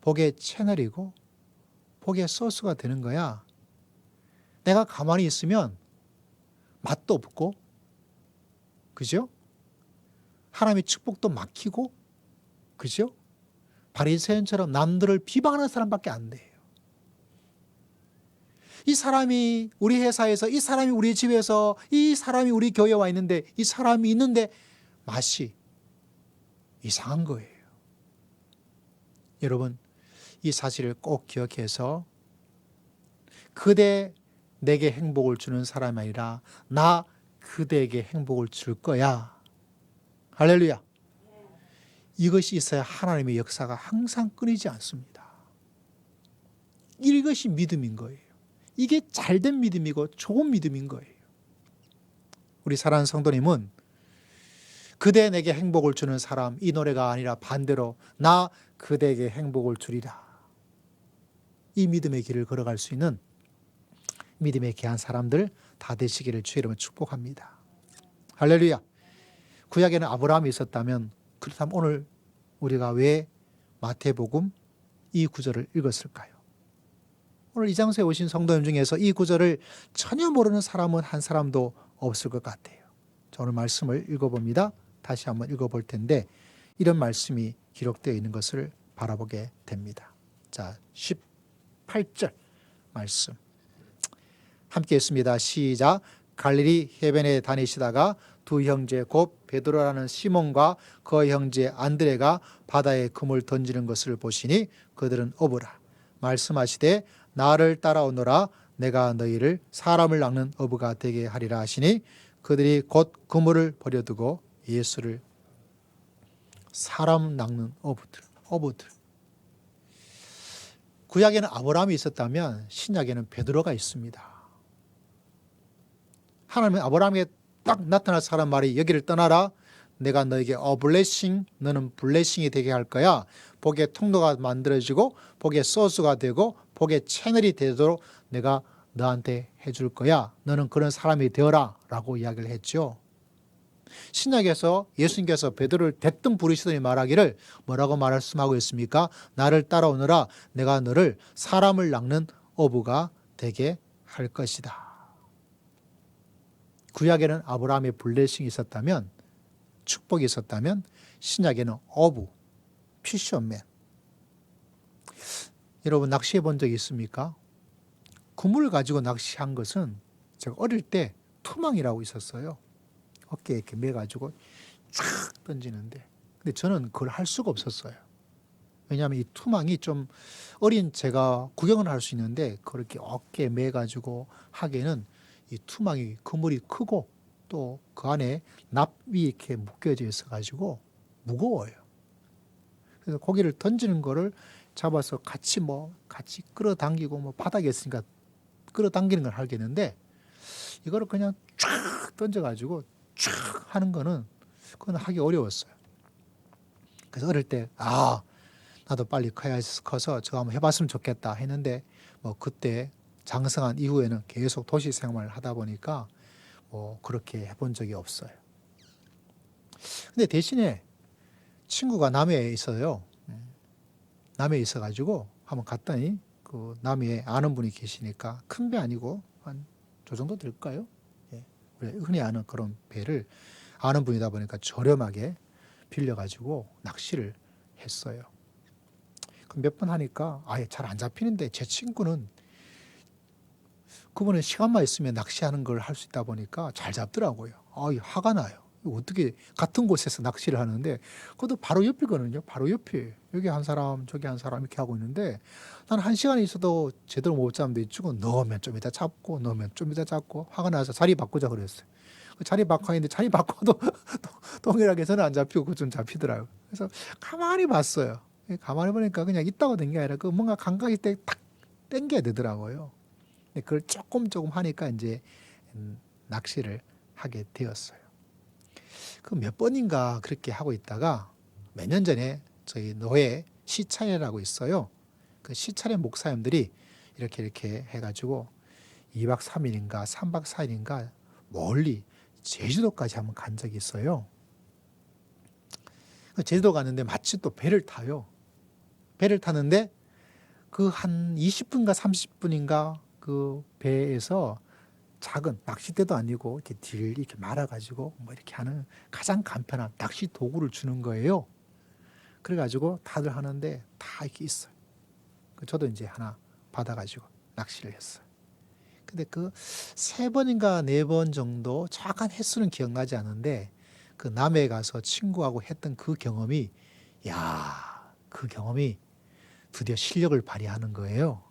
복의 채널이고 복의 소스가 되는 거야. 내가 가만히 있으면 맛도 없고, 그죠? 하나님의 축복도 막히고, 그죠? 바리새인처럼 남들을 비방하는 사람밖에 안 돼요. 이 사람이 우리 회사에서, 이 사람이 우리 집에서, 이 사람이 우리 교회에 와 있는데, 이 사람이 있는데 맛이 이상한 거예요. 여러분, 이 사실을 꼭 기억해서 그대 내게 행복을 주는 사람이 아니라 나 그대에게 행복을 줄 거야. 할렐루야. 이것이 있어야 하나님의 역사가 항상 끊이지 않습니다. 이것이 믿음인 거예요. 이게 잘된 믿음이고 좋은 믿음인 거예요. 우리 사랑하는 성도님은 그대 내게 행복을 주는 사람, 이 노래가 아니라 반대로 나 그대에게 행복을 주리라. 이 믿음의 길을 걸어갈 수 있는 믿음의 귀한 사람들 다 되시기를 주의 이름으로 축복합니다. 할렐루야. 구약에는 아브라함이 있었다면, 그렇다면 오늘 우리가 왜 마태복음 이 구절을 읽었을까요? 오늘 이 장소에 오신 성도님 중에서 이 구절을 전혀 모르는 사람은 한 사람도 없을 것 같아요. 자, 오늘 말씀을 읽어봅니다. 다시 한번 읽어볼 텐데 이런 말씀이 기록되어 있는 것을 바라보게 됩니다. 자, 18절 말씀 함께 했습니다. 시작. 갈릴리 해변에 다니시다가 두 형제 곧 베드로라는 시몬과 그 형제 안드레가 바다에 금을 던지는 것을 보시니 그들은 어부라. 말씀하시되 나를 따라오너라. 내가 너희를 사람을 낚는 어부가 되게 하리라 하시니 그들이 곧 그물을 버려두고 예수를. 사람 낚는 어부들. 구약에는 아브라함이 있었다면 신약에는 베드로가 있습니다. 하나님은 아브라함에게 딱 나타나서 하는 말이 여기를 떠나라. 내가 너에게 블레싱, 너는 블레싱이 되게 할 거야. 복의 통로가 만들어지고 복의 소스가 되고 복의 채널이 되도록 내가 너한테 해줄 거야. 너는 그런 사람이 되어라 라고 이야기를 했죠. 신약에서 예수님께서 베드로를 대뜸 부르시더니 말하기를 뭐라고 말씀하고 있습니까? 나를 따라오너라. 내가 너를 사람을 낚는 어부가 되게 할 것이다. 구약에는 아브라함의 블레싱이 있었다면, 축복이 있었다면 신약에는 어부, 피셔맨. 여러분 낚시해 본 적이 있습니까? 그물을 가지고 낚시한 것은 제가 어릴 때 투망이라고 있었어요. 어깨에 이렇게 매가지고 쫙 던지는데, 근데 저는 그걸 할 수가 없었어요. 왜냐하면 이 투망이 좀 어린 제가 구경을 할 수 있는데 그렇게 어깨에 매가지고 하기에는 이 투망이 그물이 크고 또 그 안에 납이 이렇게 묶여져 있어가지고 무거워요. 그래서 고기를 던지는 거를 잡아서 같이 끌어당기고 바닥에 있으니까 끌어당기는 걸 하겠는데 이거를 그냥 쫙 던져가지고 쫙 하는 거는 그건 하기 어려웠어요. 그래서 어릴 때 나도 빨리 커서 저거 한번 해봤으면 좋겠다 했는데 그때 장성한 이후에는 계속 도시 생활을 하다 보니까 그렇게 해본 적이 없어요. 근데 대신에 친구가 남해에 있어요. 남해에 있어가지고 한번 갔더니 그 남해에 아는 분이 계시니까 큰 배 아니고 한 저 정도 될까요? 흔히 아는 그런 배를 아는 분이다 보니까 저렴하게 빌려가지고 낚시를 했어요. 몇 번 하니까 아예 잘 안 잡히는데 제 친구는 그분은 시간만 있으면 낚시하는 걸 할 수 있다 보니까 잘 잡더라고요. 화가 나요. 어떻게 같은 곳에서 낚시를 하는데 그것도 바로 옆이거든요. 바로 옆에 여기 한 사람 저기 한 사람 이렇게 하고 있는데 나는 1시간이 있어도 제대로 못 잡는데 이쪽은 넣으면 좀 이따 잡고 넣으면 좀 이따 잡고 화가 나서 자리 바꾸자 그랬어요. 자리 바꿔야 자리 바꿔도 동일하게 저는 안 잡히고 그좀 잡히더라고요. 그래서 가만히 봤어요. 가만히 보니까 그냥 있다고 된 게 아니라 그 뭔가 감각이 딱 땡겨야 되더라고요. 그걸 조금 하니까 이제 낚시를 하게 되었어요. 그 몇 번인가 그렇게 하고 있다가 몇 년 전에 저희 노회 시차례라고 있어요. 그 시차례 목사님들이 이렇게 해가지고 2박 3일인가 3박 4일인가 멀리 제주도까지 한번 간 적이 있어요. 제주도 갔는데 마치 또 배를 타요. 배를 타는데 그 한 20분인가 30분인가 그 배에서 작은 낚싯대도 아니고 이렇게 말아가지고 이렇게 하는 가장 간편한 낚시 도구를 주는 거예요. 그래가지고 다들 하는데 다 이렇게 있어요. 저도 이제 하나 받아가지고 낚시를 했어요. 근데 그 3번인가 4번 정도 정확한 횟수는 기억나지 않는데 그 남해에 가서 친구하고 했던 그 경험이 그 경험이 드디어 실력을 발휘하는 거예요.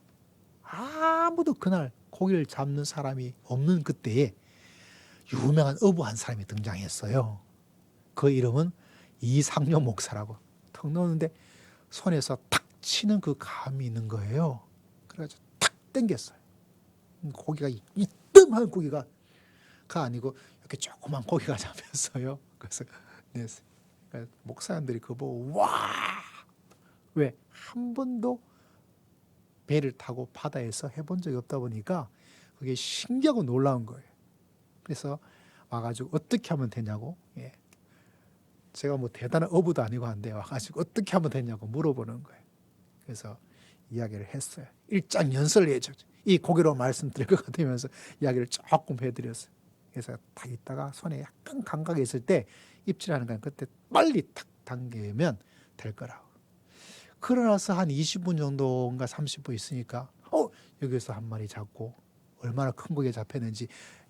아무도 그날 고기를 잡는 사람이 없는 그때에 유명한 어부 한 사람이 등장했어요. 그 이름은 이상료 목사라고. 턱 넣었는데 손에서 탁 치는 그 감이 있는 거예요. 그래가지고 탁 당겼어요. 고기가 이뜸한 고기가 아니고 이렇게 조그만 고기가 잡혔어요. 그래서 냈어요. 그러니까 목사님들이 그거 보고 왜 한 번도 배를 타고 바다에서 해본 적이 없다 보니까 그게 신기하고 놀라운 거예요. 그래서 와가지고 어떻게 하면 되냐고, 제가 대단한 어부도 아니고 한데 와가지고 어떻게 하면 되냐고 물어보는 거예요. 그래서 이야기를 했어요. 일장연설을 해줘. 이 고기로 말씀드릴 것 같으면서 이야기를 조금 해드렸어요. 그래서 딱 있다가 손에 약간 감각이 있을 때 입질하는 거예요. 그때 빨리 탁 당기면 될 거라고. 그러나서 한 20분 정도인가 30분 있으니까 여기서 한 마리 잡고 얼마나 큰 고기가 잡혔는지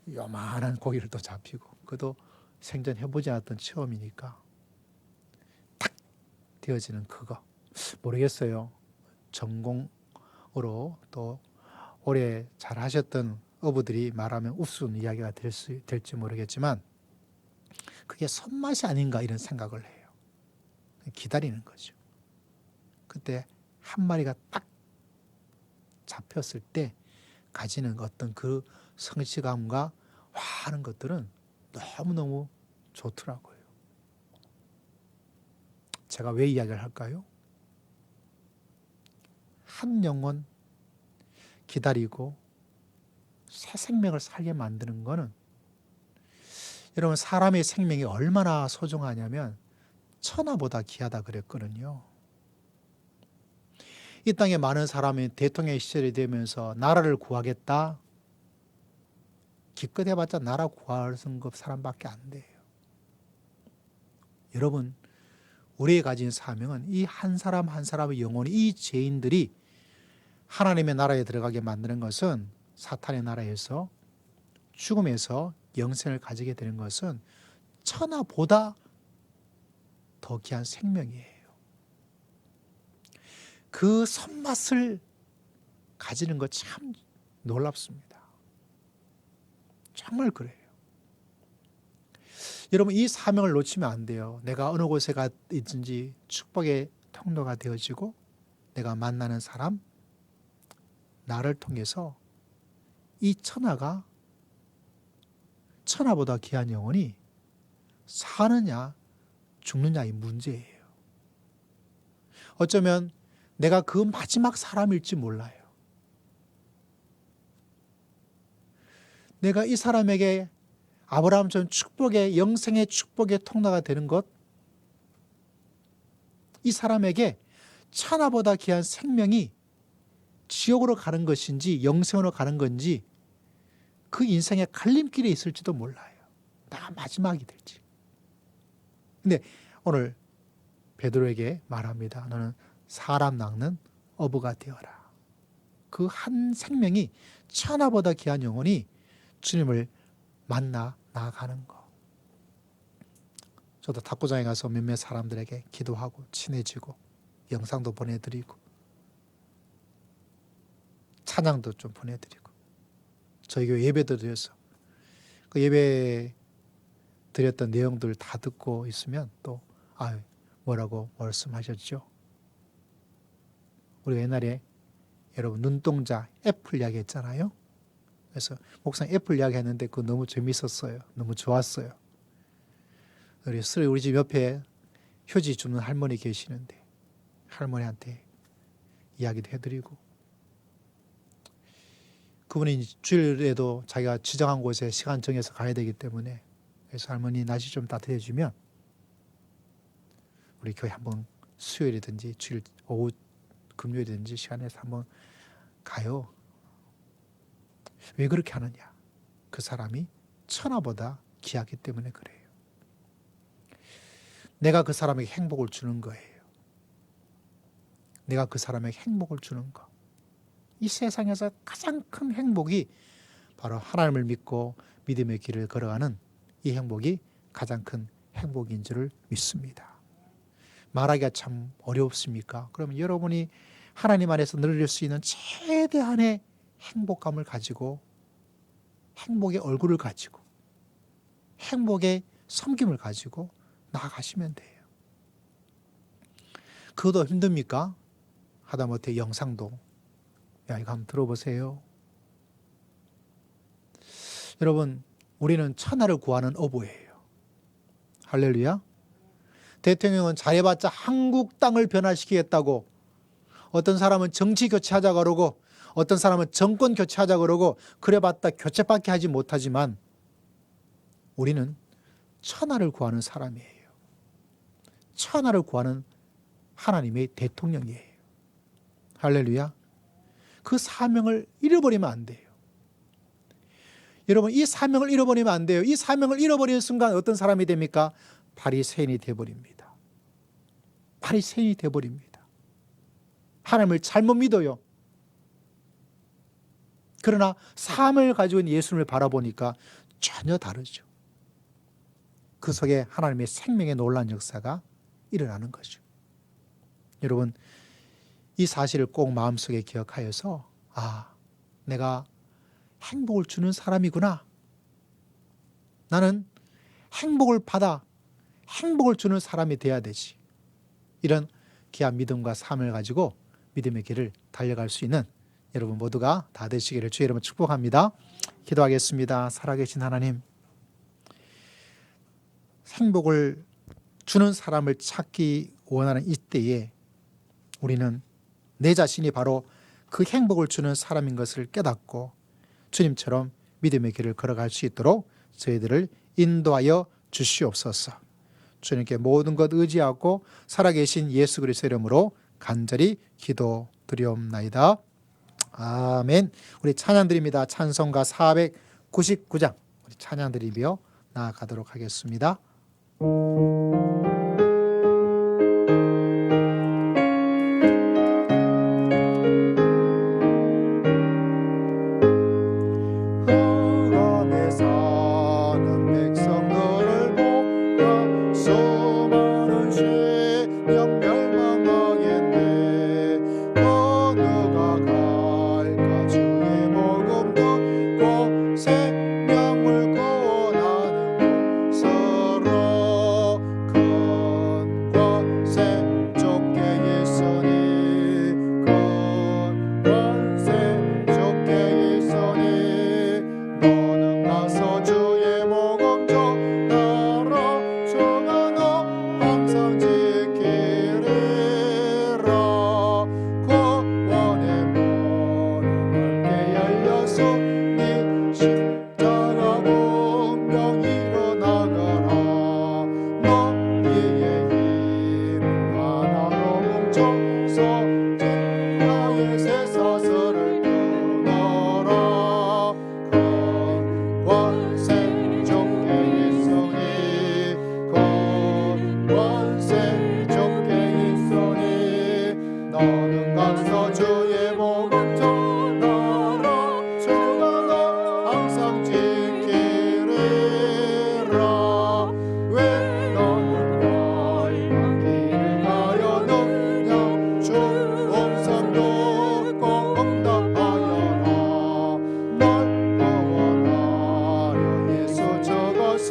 요만한 고기를 또 잡히고, 그것도 생전 해보지 않았던 체험이니까 탁 되어지는 그거. 모르겠어요. 전공으로 또 오래 잘 하셨던 어부들이 말하면 우스운 이야기가 될지 모르겠지만 그게 손맛이 아닌가 이런 생각을 해요. 기다리는 거죠. 그때 한 마리가 딱 잡혔을 때 가지는 어떤 그 성취감과 와 하는 것들은 너무너무 좋더라고요. 제가 왜 이야기를 할까요? 한 영혼 기다리고 새 생명을 살게 만드는 거는, 여러분 사람의 생명이 얼마나 소중하냐면 천하보다 귀하다 그랬거든요. 이 땅에 많은 사람이 대통령 시절이 되면서 나라를 구하겠다. 기껏 해봤자 나라 구할 사람밖에 안 돼요. 여러분, 우리가 가진 사명은 이 한 사람 한 사람의 영혼이, 이 죄인들이 하나님의 나라에 들어가게 만드는 것은, 사탄의 나라에서 죽음에서 영생을 가지게 되는 것은 천하보다 더 귀한 생명이에요. 그 손맛을 가지는 것 참 놀랍습니다. 정말 그래요. 여러분 이 사명을 놓치면 안 돼요. 내가 어느 곳에 가 있든지 축복의 통로가 되어지고, 내가 만나는 사람, 나를 통해서 이 천하가, 천하보다 귀한 영혼이 사느냐 죽느냐의 문제예요. 어쩌면 내가 그 마지막 사람일지 몰라요. 내가 이 사람에게 아브라함처럼 축복의, 영생의 축복의 통로가 되는 것, 이 사람에게 천하보다 귀한 생명이 지옥으로 가는 것인지 영생으로 가는 건지, 그 인생의 갈림길에 있을지도 몰라요. 나 마지막이 될지. 근데 오늘 베드로에게 말합니다. 너는 사람 낚는 어부가 되어라. 그 한 생명이, 천하보다 귀한 영혼이 주님을 만나 나아가는 거. 저도 탁구장에 가서 몇몇 사람들에게 기도하고 친해지고 영상도 보내드리고 찬양도 좀 보내드리고, 저희 교회 예배도 드려서 그 예배 드렸던 내용들 다 듣고 있으면 또 뭐라고 말씀하셨죠? 우리 옛날에 여러분 눈동자 애플 이야기 했잖아요. 그래서 목사님 애플 이야기 했는데 그거 너무 재밌었어요. 너무 좋았어요. 우리 집 옆에 휴지 주는 할머니 계시는데 할머니한테 이야기도 해드리고, 그분이 주일에도 자기가 지정한 곳에 시간 정해서 가야 되기 때문에, 그래서 할머니 날씨 좀 따뜻해지면 우리 교회 한번 수요일이든지 주일 오후 금요일이든지 시간에서 한번 가요. 왜 그렇게 하느냐? 그 사람이 천하보다 귀하기 때문에 그래요. 내가 그 사람에게 행복을 주는 거예요. 내가 그 사람에게 행복을 주는 거. 이 세상에서 가장 큰 행복이 바로 하나님을 믿고 믿음의 길을 걸어가는 이 행복이 가장 큰 행복인 줄을 믿습니다. 말하기가 참 어렵습니까? 그러면 여러분이 하나님 안에서 누릴 수 있는 최대한의 행복감을 가지고, 행복의 얼굴을 가지고, 행복의 섬김을 가지고 나아가시면 돼요. 그것도 힘듭니까? 하다못해 영상도, 이거 한번 들어보세요. 여러분, 우리는 천하를 구하는 어부예요. 할렐루야. 대통령은 잘해봤자 한국 땅을 변화시키겠다고, 어떤 사람은 정치 교체하자 그러고, 어떤 사람은 정권 교체하자 그러고, 그래봤자 교체밖에 하지 못하지만 우리는 천하를 구하는 사람이에요. 천하를 구하는 하나님의 대통령이에요. 할렐루야. 그 사명을 잃어버리면 안 돼요. 여러분, 이 사명을 잃어버리면 안 돼요. 이 사명을 잃어버리는 순간 어떤 사람이 됩니까? 바리새인이 되어버립니다. 바리새인이 되어버립니다. 하나님을 잘못 믿어요. 그러나 삶을 가지고 있는 예수님을 바라보니까 전혀 다르죠. 그 속에 하나님의 생명의 놀라운 역사가 일어나는 거죠. 여러분, 이 사실을 꼭 마음속에 기억하여서 내가 행복을 주는 사람이구나. 나는 행복을 받아 행복을 주는 사람이 돼야 되지. 이런 귀한 믿음과 삶을 가지고 믿음의 길을 달려갈 수 있는 여러분 모두가 다 되시기를 주의 이름으로 축복합니다. 기도하겠습니다. 살아계신 하나님, 행복을 주는 사람을 찾기 원하는 이때에 우리는 내 자신이 바로 그 행복을 주는 사람인 것을 깨닫고 주님처럼 믿음의 길을 걸어갈 수 있도록 저희들을 인도하여 주시옵소서. 주님께 모든 것 의지하고 살아계신 예수 그리스도의 이름으로 간절히 기도드리옵나이다. 아멘. 우리 찬양 드립니다. 찬송가 499장 우리 찬양 드리며 나아가도록 하겠습니다. 흑암에 사는 백성들을 보아 수많은 심령 멸망하겠네. 누가 갈까 주의 복음 듣고 생명을 구원하는 곳으로. 큰 권세 좁게 있으니 큰 권세 좁게 있으니 너는 가서 주의 복음 전하라. 주가 너 항상 지키리라. 구원의 문은 넓게 열렸으니 십자가 운명 일어나가라. 너희의 힘은 하나로 뭉쳐서 진리의 쇠사슬을 끊어라. 큰 권세 좁게 있으니 큰 권세 좁게 있으니 너는 가서 주의 복음 전하라. 주가 너 항상 지키리라. 왜 너는 멸망 길을 가려느냐. 주 음성 듣고 응답하여라. 널 구원하려 예수 적어서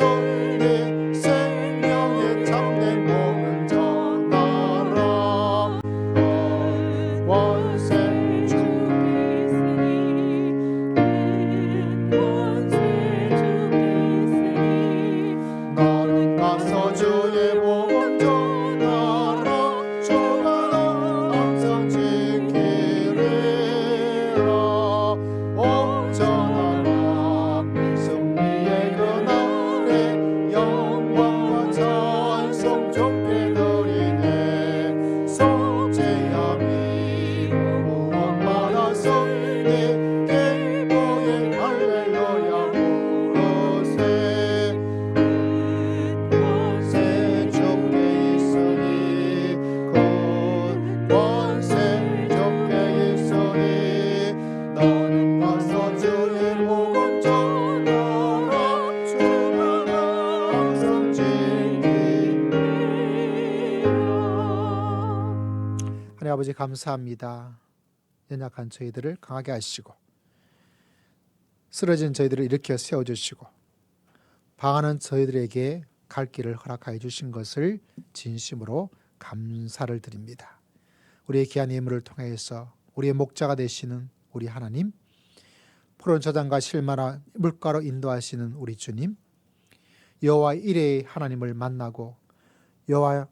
네 생명의 참된 복음 전하라. 큰 권세 좁게 너는 가서 주의 복음 전하라. 주가 너 항상 지키리라. 온전한 왕 승리의 그날에 영광과 찬송 좁게 드리네. 속죄함이 구원받아서 내 계보에 할렐루야 부르세. 권세 좁게 있으니 큰 권세 좁게 있으니 너는 가서 주의 복음 전하라. 주가 너 항상 지키리라. 하나님 아버지 감사합니다. 연약한 저희들을 강하게 하시고 쓰러진 저희들을 일으켜 세워주시고 방하는 저희들에게 갈 길을 허락하여 주신 것을 진심으로 감사를 드립니다. 우리의 귀한 예물을 통해서 우리의 목자가 되시는 우리 하나님, 푸른 저장과 실마나 물가로 인도하시는 우리 주님, 여호와 이레의 하나님을 만나고 여호와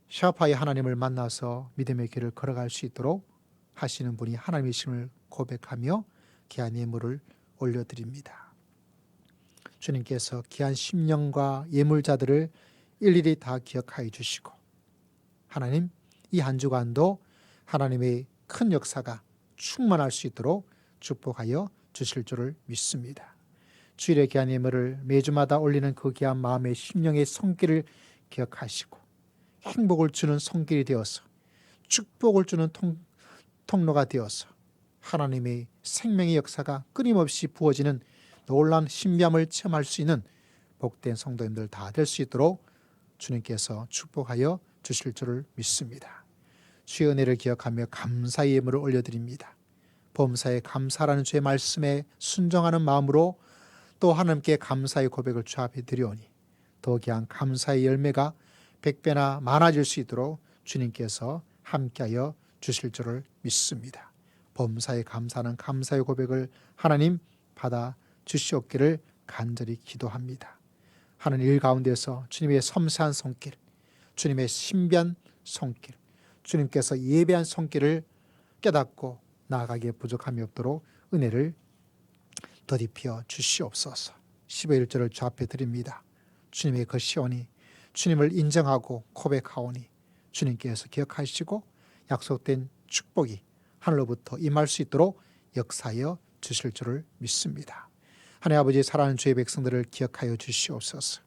샤파의 하나님을 만나서 믿음의 길을 걸어갈 수 있도록 하시는 분이 하나님이심을 고백하며 귀한 예물을 올려드립니다. 주님께서 귀한 심령과 예물자들을 일일이 다 기억하여 주시고 하나님, 이 한 주간도 하나님의 큰 역사가 충만할 수 있도록 축복하여 주실 줄을 믿습니다. 주일의 귀한 예물을 매주마다 올리는 그 귀한 마음의 심령의 손길을 기억하시고 행복을 주는 손길이 되어서 축복을 주는 통로가 되어서 하나님의 생명의 역사가 끊임없이 부어지는 놀라운 신비함을 체험할 수 있는 복된 성도님들 다 될 수 있도록 주님께서 축복하여 주실 줄을 믿습니다. 주의 은혜를 기억하며 감사의 예물을 올려드립니다. 범사에 감사라는 주의 말씀에 순종하는 마음으로 또 하나님께 감사의 고백을 주 앞에 드리오니 더 귀한 감사의 열매가 100배나 많아질 수 있도록 주님께서 함께하여 주실 줄을 믿습니다. 범사에 감사하는 감사의 고백을 하나님 받아 주시옵기를 간절히 기도합니다. 하는 일 가운데서 주님의 섬세한 손길, 주님의 신비한 손길, 주님께서 예배한 손길을 깨닫고 나아가기에 부족함이 없도록 은혜를 더디피어 주시옵소서. 10의 1절을 주 앞에 드립니다. 주님의 것이오니 주님을 인정하고 고백하오니 주님께서 기억하시고 약속된 축복이 하늘로부터 임할 수 있도록 역사하여 주실 줄을 믿습니다. 하나님 아버지, 사랑하는 주의 백성들을 기억하여 주시옵소서.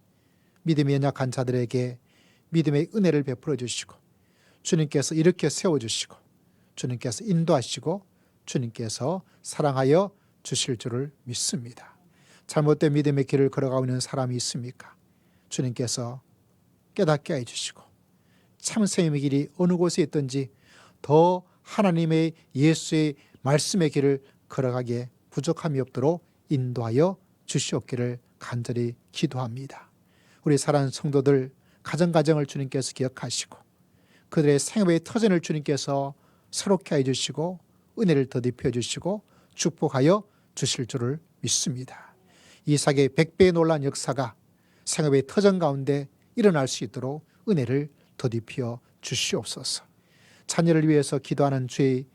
믿음이 연약한 자들에게 믿음의 은혜를 베풀어 주시고 주님께서 이렇게 세워주시고 주님께서 인도하시고 주님께서 사랑하여 주실 줄을 믿습니다. 잘못된 믿음의 길을 걸어가고 있는 사람이 있습니까? 주님께서 깨닫게 해주시고 참 생명의 길이 어느 곳에 있든지 더 하나님의 예수의 말씀의 길을 걸어가기에 부족함이 없도록 인도하여 주시옵기를 간절히 기도합니다. 우리 사랑하는 성도들 가정가정을 주님께서 기억하시고 그들의 생업의 터전을 주님께서 새롭게 해주시고 은혜를 더딥혀 주시고 축복하여 주실 줄을 믿습니다. 이삭의 100배의 놀라운 역사가 생업의 터전 가운데 일어날 수 있도록 은혜를 더딥혀 주시옵소서. 자녀를 위해서 기도하는 주의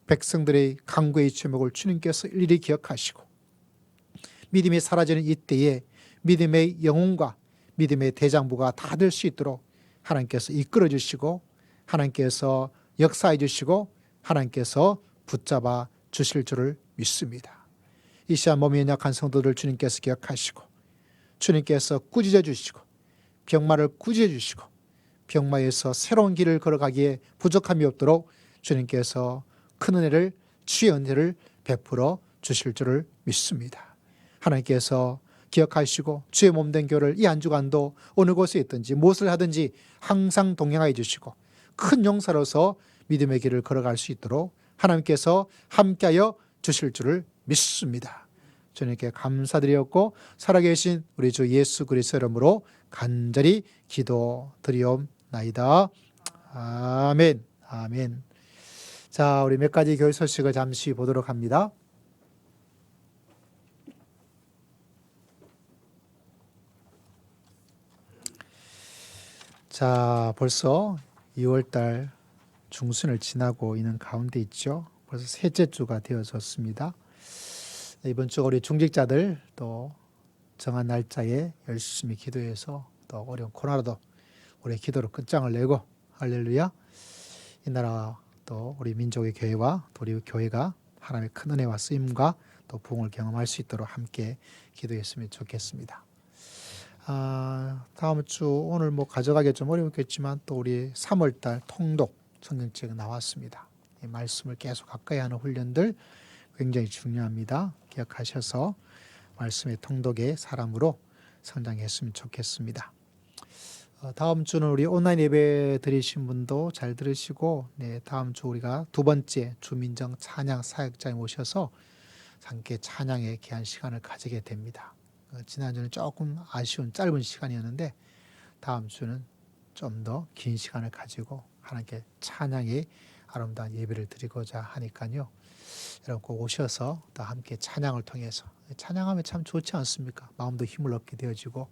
백성들의 간구의 제목을 주님께서 일일이 기억하시고 믿음이 사라지는 이때에 믿음의 영혼과 믿음의 대장부가 다 될 수 있도록 하나님께서 이끌어 주시고 하나님께서 역사해 주시고 하나님께서 붙잡아 주실 줄을 믿습니다. 이 시간 몸이 연약한 성도들 주님께서 기억하시고 주님께서 꾸짖어 주시고 병마를 꾸짖어 주시고 병마에서 새로운 길을 걸어가기에 부족함이 없도록 주님께서 큰 은혜를 주의 은혜를 베풀어 주실 줄을 믿습니다. 하나님께서 기억하시고 주의 몸된 교회를 이 한 주간도 어느 곳에 있든지 무엇을 하든지 항상 동행하여 주시고 큰 용사로서 믿음의 길을 걸어갈 수 있도록 하나님께서 함께하여 주실 줄을 믿습니다. 주님께 감사드리었고 살아계신 우리 주 예수 그리스도 이름으로 간절히 기도드리옵나이다. 아멘. 아멘. 자, 우리 몇 가지 교회 소식을 잠시 보도록 합니다. 자, 벌써 2월달 중순을 지나고 있는 가운데 있죠. 벌써 셋째 주가 되어졌습니다. 이번 주 우리 중직자들 또 정한 날짜에 열심히 기도해서 또 어려운 코로나도 우리의 기도로 끝장을 내고 할렐루야. 이 나라 또 우리 민족의 교회와 또 우리 교회가 하나님의 큰 은혜와 쓰임과 또 부흥을 경험할 수 있도록 함께 기도했으면 좋겠습니다. 다음 주 오늘 가져가기 좀 어렵겠지만 또 우리 3월달 통독 성경책 나왔습니다. 이 말씀을 계속 가까이 하는 훈련들 굉장히 중요합니다. 기억하셔서 말씀의 통독의 사람으로 성장했으면 좋겠습니다. 다음 주는 우리 온라인 예배 드리신 분도 잘 들으시고 다음 주 우리가 두 번째 주민정 찬양 사역자에 모셔서 함께 찬양의 귀한 시간을 가지게 됩니다. 지난주는 조금 아쉬운 짧은 시간이었는데 다음 주는 좀 더 긴 시간을 가지고 하나님께 찬양의 아름다운 예배를 드리고자 하니까요. 여러분 꼭 오셔서 또 함께 찬양을 통해서 찬양하면 참 좋지 않습니까? 마음도 힘을 얻게 되어지고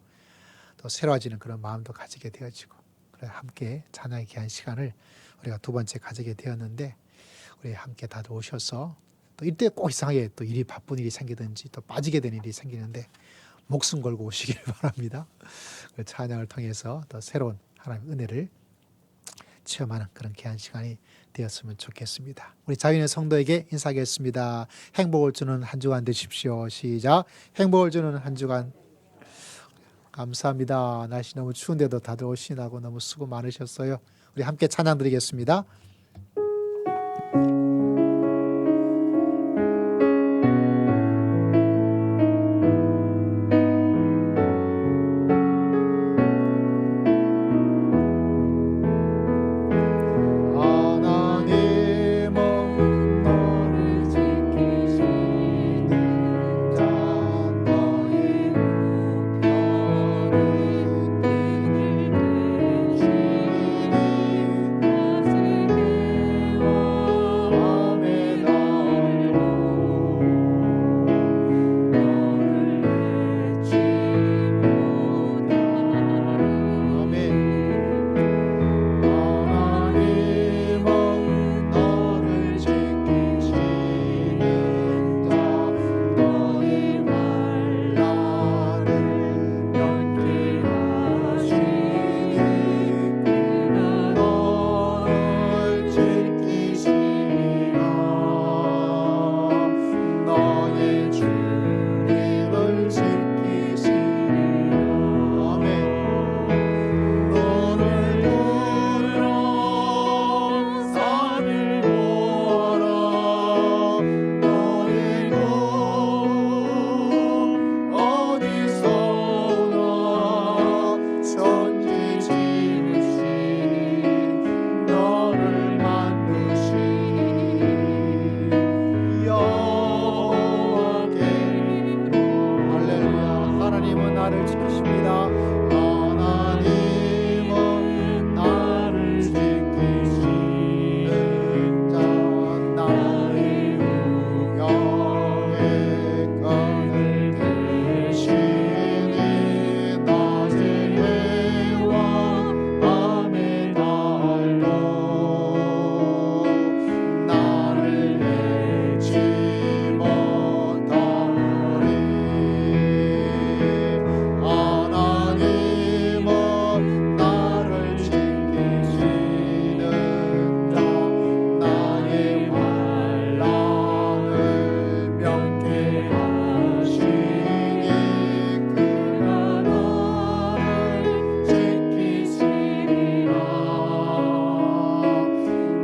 또 새로워지는 그런 마음도 가지게 되어지고 그래 함께 찬양의 귀한 시간을 우리가 두 번째 가지게 되었는데 우리 함께 다들 오셔서 또 이때 꼭 이상하게 또 일이 바쁜 일이 생기든지 또 빠지게 되는 일이 생기는데 목숨 걸고 오시길 바랍니다. 그 찬양을 통해서 더 새로운 하나님의 은혜를 체험하는 그런 귀한 시간이 되었으면 좋겠습니다. 우리 자연의 성도에게 인사하겠습니다. 행복을 주는 한 주간 되십시오. 시작. 행복을 주는 한 주간. 감사합니다. 날씨 너무 추운데도 다들 오시나고 너무 수고 많으셨어요. 우리 함께 찬양 드리겠습니다. 나를 지키십니다. 하나님은 나를 지키시는 자 나의 영의 끈을 드시니 낮의 해와 밤의 달도 나를 해치 못하리. 하나님은 나를 지키시는 자 나의 환난을 명쾌하시니 그가 나를 지키시리라.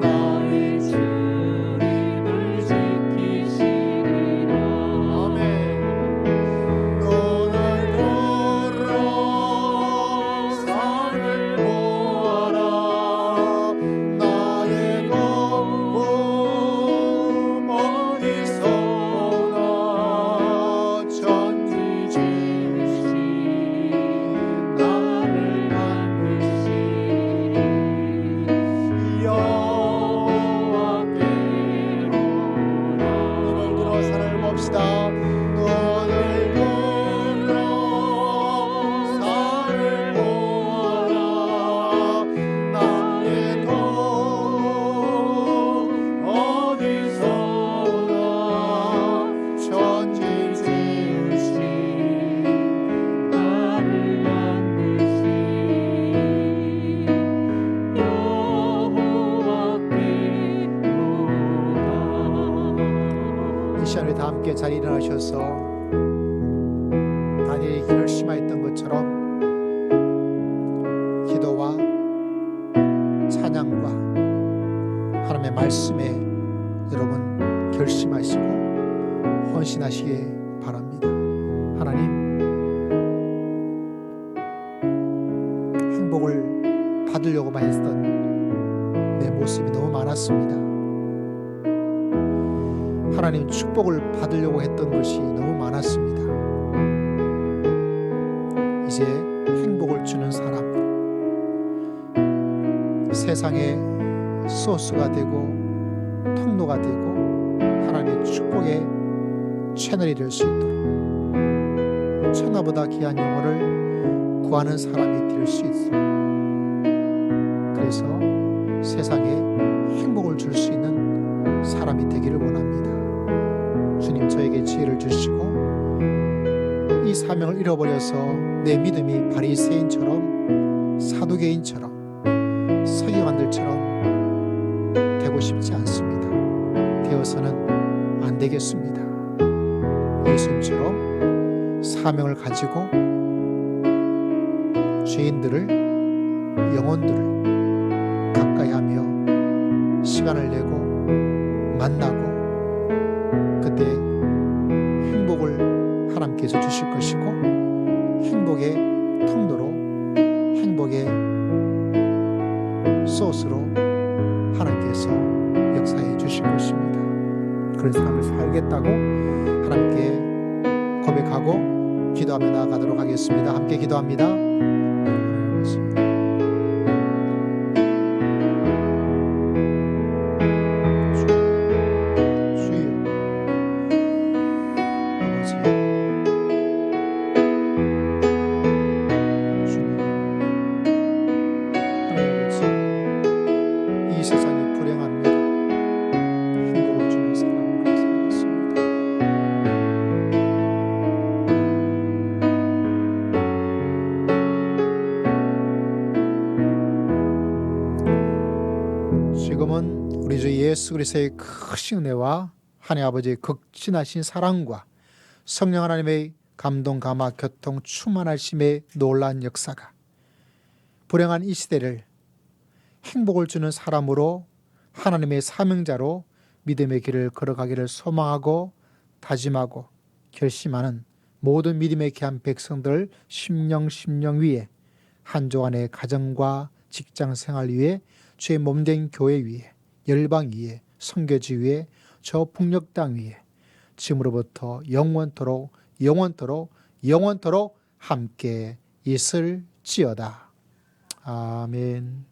나의 주님을 지키시리라. 아멘. 눈을 들어 산을 보아라. 나의 도움 어디서 오나. 전지지으신 나를 만드신 여호와께로라. 눈을 들어 산을 봅시다. 눈을 들어 산을 보아라. 나의 도움 어디서 오나. 천지 지으신 나를 만드신 여호와께로다. 이 시간 우리 다 함께 자리에 일어나셔서 다니엘이 결심하였던 것처럼 기도와 찬양과 하나님의 말씀에 여러분 결심하시고 헌신하시기 바랍니다. 하나님, 행복을 받으려고만 했던 내 모습이 너무 많았습니다. 하나님, 축복을 받으려고 했던 것이 너무 많았습니다. 이제 행복을 주는 사람으로 세상의 소스가 되고 통로가 되고 하나님의 축복의 채널이 될 수 있도록 천하보다 귀한 영혼을 구하는 사람이 될 수 있도록, 그래서 세상에 행복을 줄 수 있는 사람이 되기를 원합니다. 주님, 저에게 지혜를 주시고 이 사명을 잃어버려서 내 믿음이 바리새인처럼 사두개인처럼 서기관들처럼 되고 싶지 않습니다. 되어서는 안 되겠습니다. 예수님처럼 사명을 가지고 죄인들을, 영혼들을 가까이 하며 시간을 내고 만나고 그때 행복을 하나님께서 주실 것이고 행복의 통로로, 행복의 소스로 하나님께서 역사해 주실 것입니다. 그런 삶을 살겠다고 하나님께 고백하고 기도하며 나아가도록 하겠습니다. 함께 기도합니다. 이 세상이 불행합니다. 행복을 주는 사람으로 살겠습니다. 지금은 우리 주 예수 그리스도의 크신 은혜와 하나님 아버지의 극진하신 사랑과 성령 하나님의 감동, 감화, 교통, 충만하심의 놀라운 역사가 불행한 이 시대를 행복을 주는 사람으로, 하나님의 사명자로 믿음의 길을 걸어가기를 소망하고 다짐하고 결심하는 모든 믿음의 귀한 백성들 심령 위에, 한 주간의 가정과 직장 생활 위에, 주의 몸된 교회 위에, 열방 위에, 선교지 위에, 저 북녘 땅 위에 지금으로부터 영원토록 함께 있을지어다. 아멘.